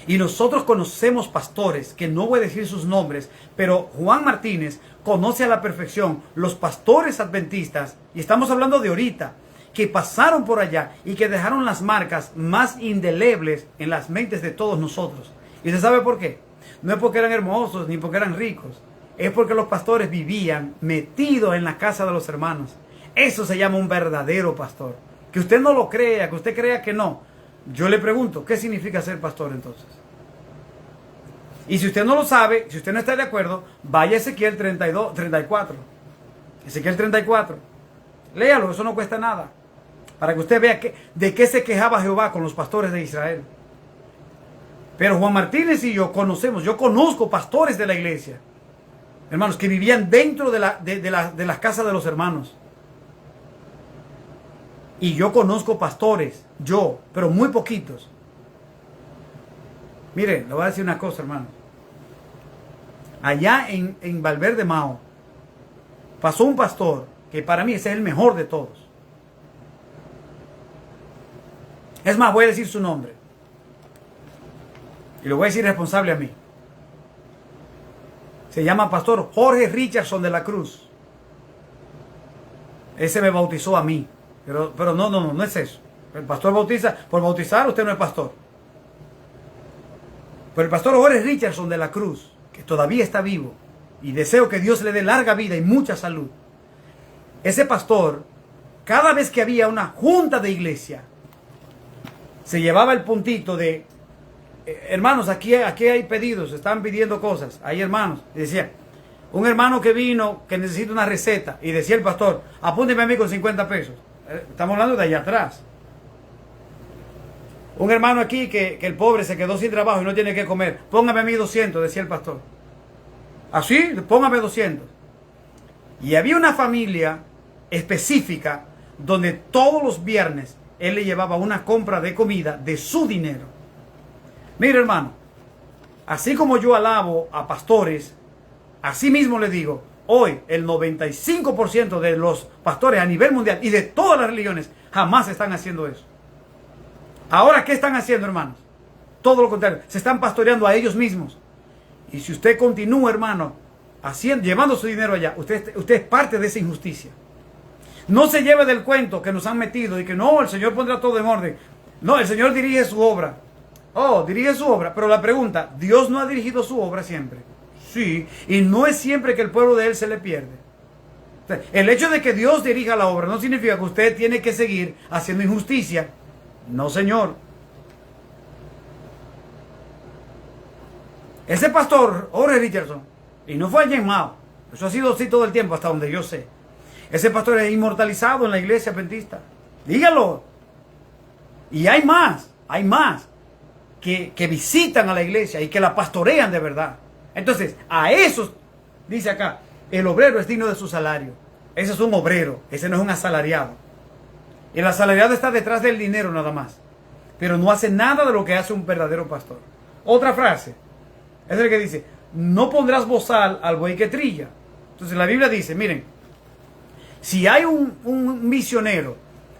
Y nosotros conocemos pastores, que no voy a decir sus nombres, pero Juan Martínez conoce a la perfección los pastores adventistas, y estamos hablando de ahorita, que pasaron por allá y que dejaron las marcas más indelebles en las mentes de todos nosotros. ¿Y usted sabe por qué? No es porque eran hermosos ni porque eran ricos, es porque los pastores vivían metidos en la casa de los hermanos. Eso se llama un verdadero pastor. Que usted no lo crea, que usted crea que no. Yo le pregunto, ¿qué significa ser pastor entonces? Y si usted no lo sabe, si usted no está de acuerdo, vaya a Ezequiel 34. Ezequiel 34. Léalo, eso no cuesta nada. Para que usted vea de qué se quejaba Jehová con los pastores de Israel. Pero Juan Martínez y yo conozco pastores de la iglesia, hermanos, que vivían dentro de las casas de los hermanos. Y yo conozco pastores, pero muy poquitos. Mire, le voy a decir una cosa, hermano. Allá en Valverde Mao, pasó un pastor que para mí ese es el mejor de todos. Es más, voy a decir su nombre. Y lo voy a decir responsable a mí. Se llama Pastor Jorge Richardson de la Cruz. Ese me bautizó a mí. Pero no es eso. El pastor bautiza, por bautizar usted no es pastor. Pero el pastor Jorge Richardson de la Cruz, que todavía está vivo, y deseo que Dios le dé larga vida y mucha salud. Ese pastor, cada vez que había una junta de iglesia, se llevaba el puntito de, hermanos, aquí hay pedidos, están pidiendo cosas, hay hermanos, y decía, un hermano que vino, que necesita una receta, y decía el pastor, apúnteme a mí con 50 pesos. Estamos hablando de allá atrás. Un hermano aquí que el pobre se quedó sin trabajo y no tiene que comer, póngame a mí 200, decía el pastor. Así, póngame 200. Y había una familia específica donde todos los viernes él le llevaba una compra de comida de su dinero. Mire, hermano, así como yo alabo a pastores, así mismo le digo, hoy el 95% de los pastores a nivel mundial y de todas las religiones jamás están haciendo eso. Ahora, ¿qué están haciendo, hermanos? Todo lo contrario, se están pastoreando a ellos mismos. Y si usted continúa, hermano, llevando su dinero allá, usted es parte de esa injusticia. No se lleve del cuento que nos han metido y que no, el Señor pondrá todo en orden. No, el Señor dirige su obra. Oh, dirige su obra. Pero la pregunta, ¿Dios no ha dirigido su obra siempre? Sí, y no es siempre que el pueblo de Él se le pierde. O sea, el hecho de que Dios dirija la obra no significa que usted tiene que seguir haciendo injusticia. No, señor. Ese pastor, Jorge Richardson, y no fue James Mao, eso ha sido así todo el tiempo, hasta donde yo sé. Ese pastor es inmortalizado en la iglesia adventista. Dígalo. Y hay más que visitan a la iglesia y que la pastorean de verdad. Entonces, a esos, dice acá, el obrero es digno de su salario. Ese es un obrero, ese no es un asalariado. El asalariado está detrás del dinero nada más, pero no hace nada de lo que hace un verdadero pastor. Otra frase, es el que dice, no pondrás bozal al buey que trilla. Entonces la Biblia dice, miren, si hay un misionero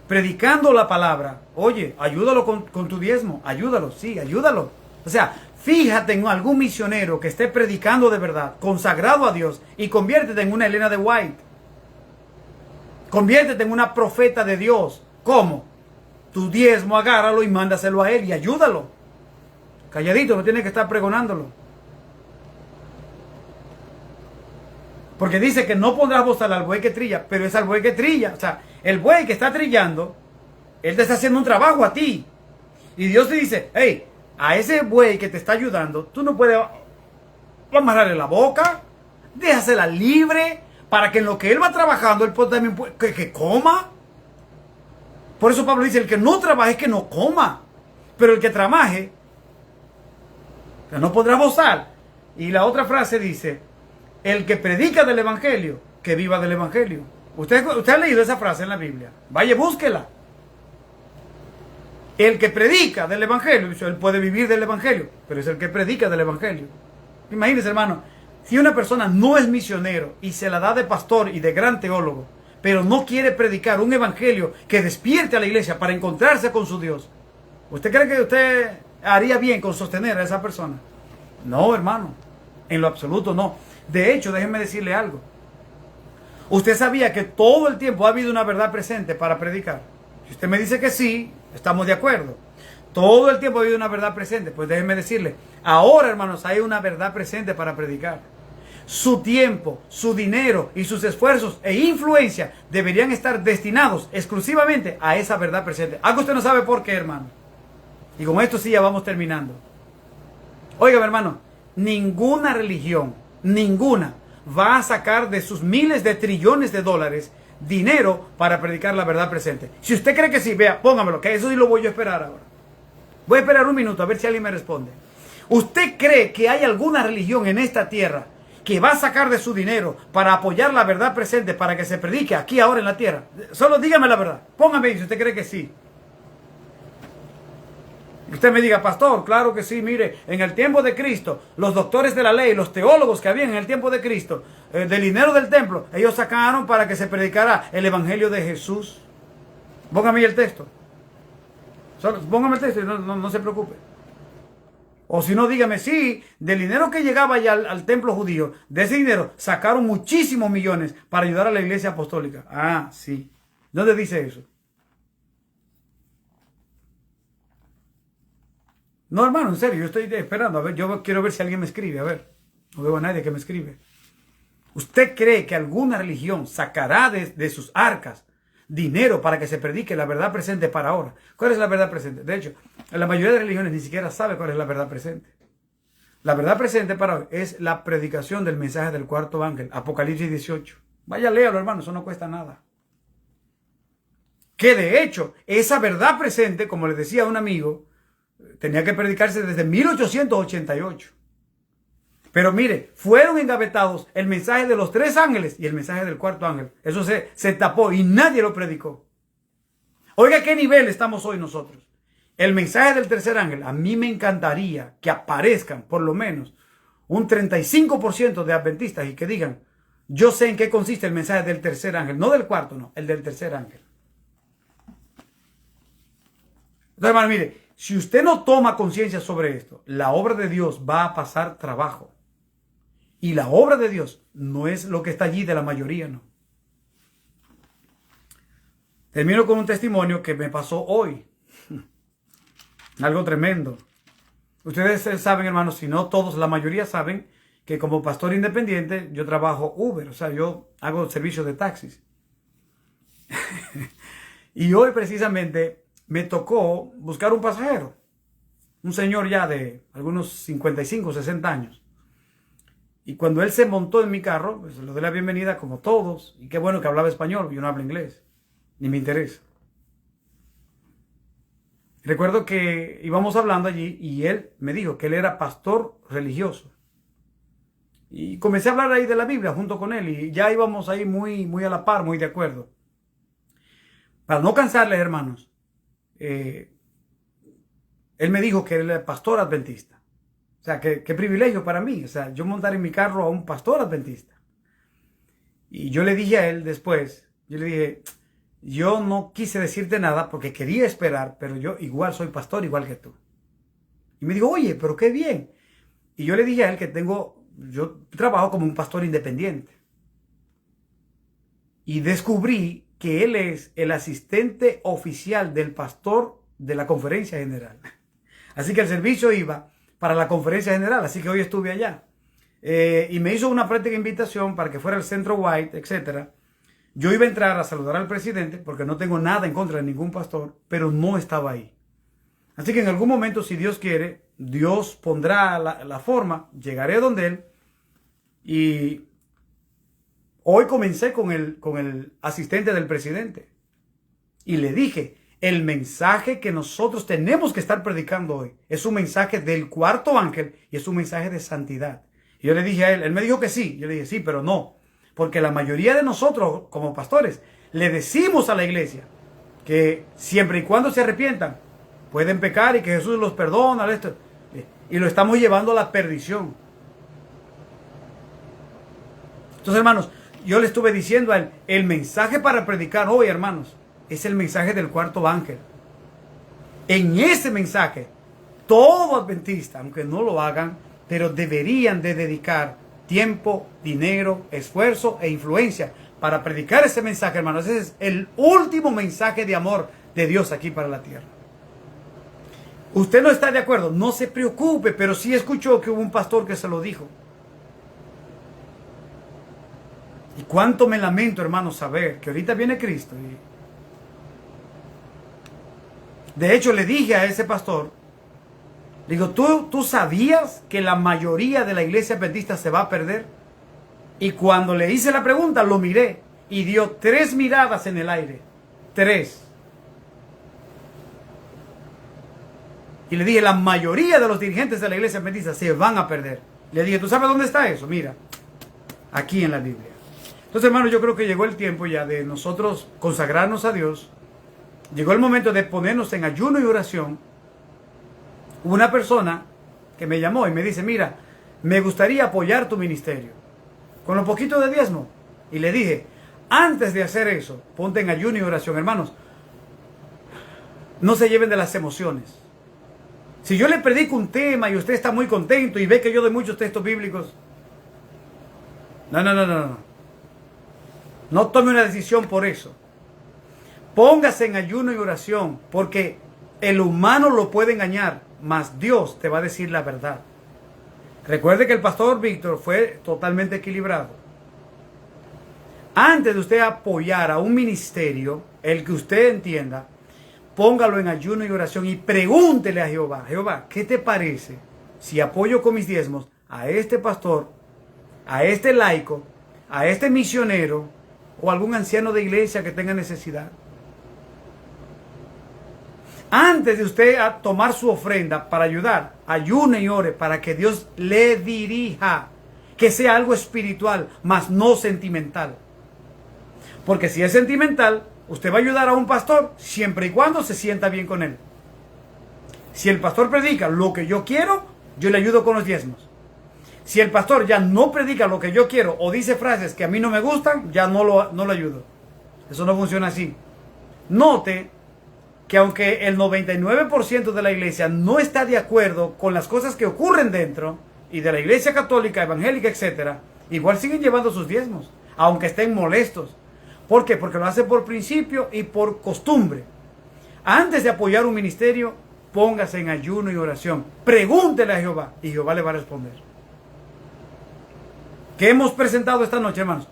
predicando la palabra, oye, ayúdalo con tu diezmo, ayúdalo, sí, ayúdalo. O sea, fíjate en algún misionero que esté predicando de verdad, consagrado a Dios, y conviértete en una Elena de White. Conviértete en una profeta de Dios. ¿Cómo? Tu diezmo, agárralo y mándaselo a él y ayúdalo. Calladito, no tienes que estar pregonándolo. Porque dice que no pondrás bozal al buey que trilla, pero es al buey que trilla. O sea, el buey que está trillando, él te está haciendo un trabajo a ti. Y Dios te dice, hey, a ese buey que te está ayudando, tú no puedes amarrarle la boca, déjasela libre, para que en lo que él va trabajando, él también que coma. Por eso Pablo dice, el que no trabaje, que no coma. Pero el que trabaje, que no podrá bozar. Y la otra frase dice, el que predica del evangelio, que viva del evangelio. Usted ha leído esa frase en la Biblia. Vaya, búsquela. El que predica del evangelio, él puede vivir del evangelio, pero es el que predica del evangelio. Imagínense, hermano, si una persona no es misionero y se la da de pastor y de gran teólogo, pero no quiere predicar un evangelio que despierte a la iglesia para encontrarse con su Dios, ¿usted cree que usted haría bien con sostener a esa persona? No, hermano, en lo absoluto no. De hecho, déjenme decirle algo. Usted sabía que todo el tiempo ha habido una verdad presente para predicar. Si usted me dice que sí, estamos de acuerdo. Todo el tiempo ha habido una verdad presente. Pues déjenme decirle, ahora, hermanos, hay una verdad presente para predicar. Su tiempo, su dinero y sus esfuerzos e influencia deberían estar destinados exclusivamente a esa verdad presente. Algo usted no sabe por qué, hermano. Y con esto sí ya vamos terminando. Oiga, hermano, ninguna religión, ninguna, va a sacar de sus miles de trillones de dólares dinero para predicar la verdad presente. Si usted cree que sí, vea, póngamelo, que eso sí lo voy yo a esperar ahora. Voy a esperar un minuto a ver si alguien me responde. ¿Usted cree que hay alguna religión en esta tierra que va a sacar de su dinero para apoyar la verdad presente para que se predique aquí ahora en la tierra? Solo dígame la verdad. Póngame ahí si usted cree que sí. Y usted me diga, pastor, claro que sí, mire, en el tiempo de Cristo, los doctores de la ley, los teólogos que habían en el tiempo de Cristo, del dinero del templo, ellos sacaron para que se predicara el evangelio de Jesús. Póngame ahí el texto. Póngame el texto y no se preocupe. O si no, dígame, sí, del dinero que llegaba ya al templo judío, de ese dinero sacaron muchísimos millones para ayudar a la iglesia apostólica. Ah, sí. ¿Dónde dice eso? No, hermano, en serio, yo estoy esperando. A ver, yo quiero ver si alguien me escribe. A ver, no veo a nadie que me escribe. ¿Usted cree que alguna religión sacará de sus arcas dinero para que se predique la verdad presente para ahora? ¿Cuál es la verdad presente? De hecho, la mayoría de religiones ni siquiera sabe cuál es la verdad presente. La verdad presente para hoy es la predicación del mensaje del cuarto ángel, Apocalipsis 18. Vaya, léalo, hermano, eso no cuesta nada. Que de hecho, esa verdad presente, como le decía a un amigo, tenía que predicarse desde 1888. Pero mire, fueron engavetados el mensaje de los 3 ángeles y el mensaje del 4º ángel. Eso se tapó y nadie lo predicó. Oiga, ¿qué nivel estamos hoy nosotros? El mensaje del 3er ángel, a mí me encantaría que aparezcan por lo menos un 35% de adventistas y que digan, yo sé en qué consiste el mensaje del 3er ángel, no del 4º, no, el del 3er ángel. Entonces, hermano, mire, si usted no toma conciencia sobre esto, la obra de Dios va a pasar trabajo. Y la obra de Dios no es lo que está allí de la mayoría, no. Termino con un testimonio que me pasó hoy. Algo tremendo. Ustedes saben, hermanos, si no todos, la mayoría saben que como pastor independiente yo trabajo Uber, o sea, yo hago servicios de taxis. Y hoy precisamente me tocó buscar un pasajero, un señor ya de algunos 55, 60 años. Y cuando él se montó en mi carro, pues le doy la bienvenida como todos. Y qué bueno que hablaba español, yo no hablo inglés, ni me interesa. Recuerdo que íbamos hablando allí y él me dijo que él era pastor religioso. Y comencé a hablar ahí de la Biblia junto con él y ya íbamos ahí muy a la par, muy de acuerdo. Para no cansarles, hermanos, él me dijo que él era pastor adventista. O sea, qué privilegio para mí. O sea, yo montar en mi carro a un pastor adventista. Y yo le dije a él después, yo le dije, yo no quise decirte nada porque quería esperar, pero yo igual soy pastor, igual que tú. Y me dijo, oye, pero qué bien. Y yo le dije a él que yo trabajo como un pastor independiente. Y descubrí que él es el asistente oficial del pastor de la conferencia general. Así que el servicio iba para la conferencia general, así que hoy estuve allá. Y me hizo una práctica invitación para que fuera al Centro White, etc. Yo iba a entrar a saludar al presidente, porque no tengo nada en contra de ningún pastor, pero no estaba ahí. Así que en algún momento, si Dios quiere, Dios pondrá la forma, llegaré donde él. Y hoy comencé con el asistente del presidente. Y le dije, el mensaje que nosotros tenemos que estar predicando hoy es un mensaje del 4º ángel y es un mensaje de santidad. Y yo le dije a él me dijo que sí. Yo le dije sí, pero no. Porque la mayoría de nosotros como pastores le decimos a la iglesia que siempre y cuando se arrepientan pueden pecar y que Jesús los perdona. Y lo estamos llevando a la perdición. Entonces, hermanos, yo le estuve diciendo a él, el mensaje para predicar hoy, hermanos, es el mensaje del 4º ángel. En ese mensaje, todo adventista, aunque no lo hagan, pero deberían de dedicar tiempo, dinero, esfuerzo e influencia para predicar ese mensaje, hermanos. Ese es el último mensaje de amor de Dios aquí para la tierra. Usted no está de acuerdo, no se preocupe, pero sí escuchó que hubo un pastor que se lo dijo. Y cuánto me lamento, hermanos, saber que ahorita viene Cristo. De hecho, le dije a ese pastor, digo, ¿tú sabías que la mayoría de la iglesia adventista se va a perder? Y cuando le hice la pregunta, lo miré y dio 3 miradas en el aire. 3. Y le dije, la mayoría de los dirigentes de la iglesia adventista se van a perder. Le dije, ¿tú sabes dónde está eso? Mira, aquí en la Biblia. Entonces, hermano, yo creo que llegó el tiempo ya de nosotros consagrarnos a Dios. Llegó el momento de ponernos en ayuno y oración. Hubo una persona que me llamó y me dice, mira, me gustaría apoyar tu ministerio con lo poquito de diezmo. Y le dije, antes de hacer eso, ponte en ayuno y oración. Hermanos, no se lleven de las emociones. Si yo le predico un tema y usted está muy contento y ve que yo doy muchos textos bíblicos, no. No tome una decisión por eso. Póngase en ayuno y oración, porque el humano lo puede engañar, mas Dios te va a decir la verdad. Recuerde que el pastor Víctor fue totalmente equilibrado. Antes de usted apoyar a un ministerio, el que usted entienda, póngalo en ayuno y oración y pregúntele a Jehová, Jehová, ¿qué te parece si apoyo con mis diezmos a este pastor, a este laico, a este misionero o algún anciano de iglesia que tenga necesidad? Antes de usted a tomar su ofrenda para ayudar, ayune y ore para que Dios le dirija. Que sea algo espiritual, mas no sentimental. Porque si es sentimental, usted va a ayudar a un pastor siempre y cuando se sienta bien con él. Si el pastor predica lo que yo quiero, yo le ayudo con los diezmos. Si el pastor ya no predica lo que yo quiero o dice frases que a mí no me gustan, ya no lo ayudo. Eso no funciona así. Note que aunque el 99% de la iglesia no está de acuerdo con las cosas que ocurren dentro, y de la iglesia católica, evangélica, etc., igual siguen llevando sus diezmos, aunque estén molestos. ¿Por qué? Porque lo hacen por principio y por costumbre. Antes de apoyar un ministerio, póngase en ayuno y oración. Pregúntele a Jehová y Jehová le va a responder. ¿Qué hemos presentado esta noche, hermanos?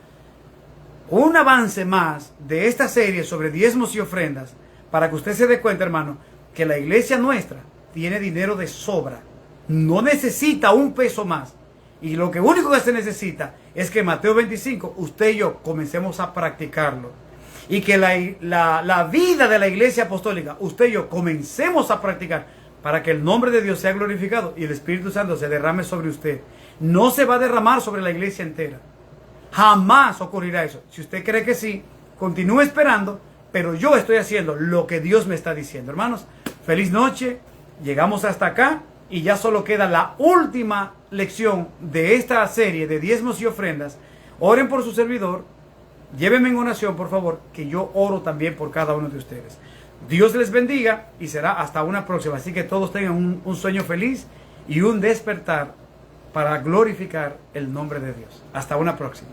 Un avance más de esta serie sobre diezmos y ofrendas, para que usted se dé cuenta, hermano, que la iglesia nuestra tiene dinero de sobra. No necesita un peso más. Y lo que único que se necesita es que Mateo 25, usted y yo comencemos a practicarlo. Y que la vida de la iglesia apostólica, usted y yo comencemos a practicar para que el nombre de Dios sea glorificado y el Espíritu Santo se derrame sobre usted. No se va a derramar sobre la iglesia entera. Jamás ocurrirá eso. Si usted cree que sí, continúe esperando, pero yo estoy haciendo lo que Dios me está diciendo. Hermanos, feliz noche. Llegamos hasta acá. Y ya solo queda la última lección de esta serie de diezmos y ofrendas. Oren por su servidor. Llévenme en oración, por favor, que yo oro también por cada uno de ustedes. Dios les bendiga y será hasta una próxima. Así que todos tengan un sueño feliz y un despertar para glorificar el nombre de Dios. Hasta una próxima.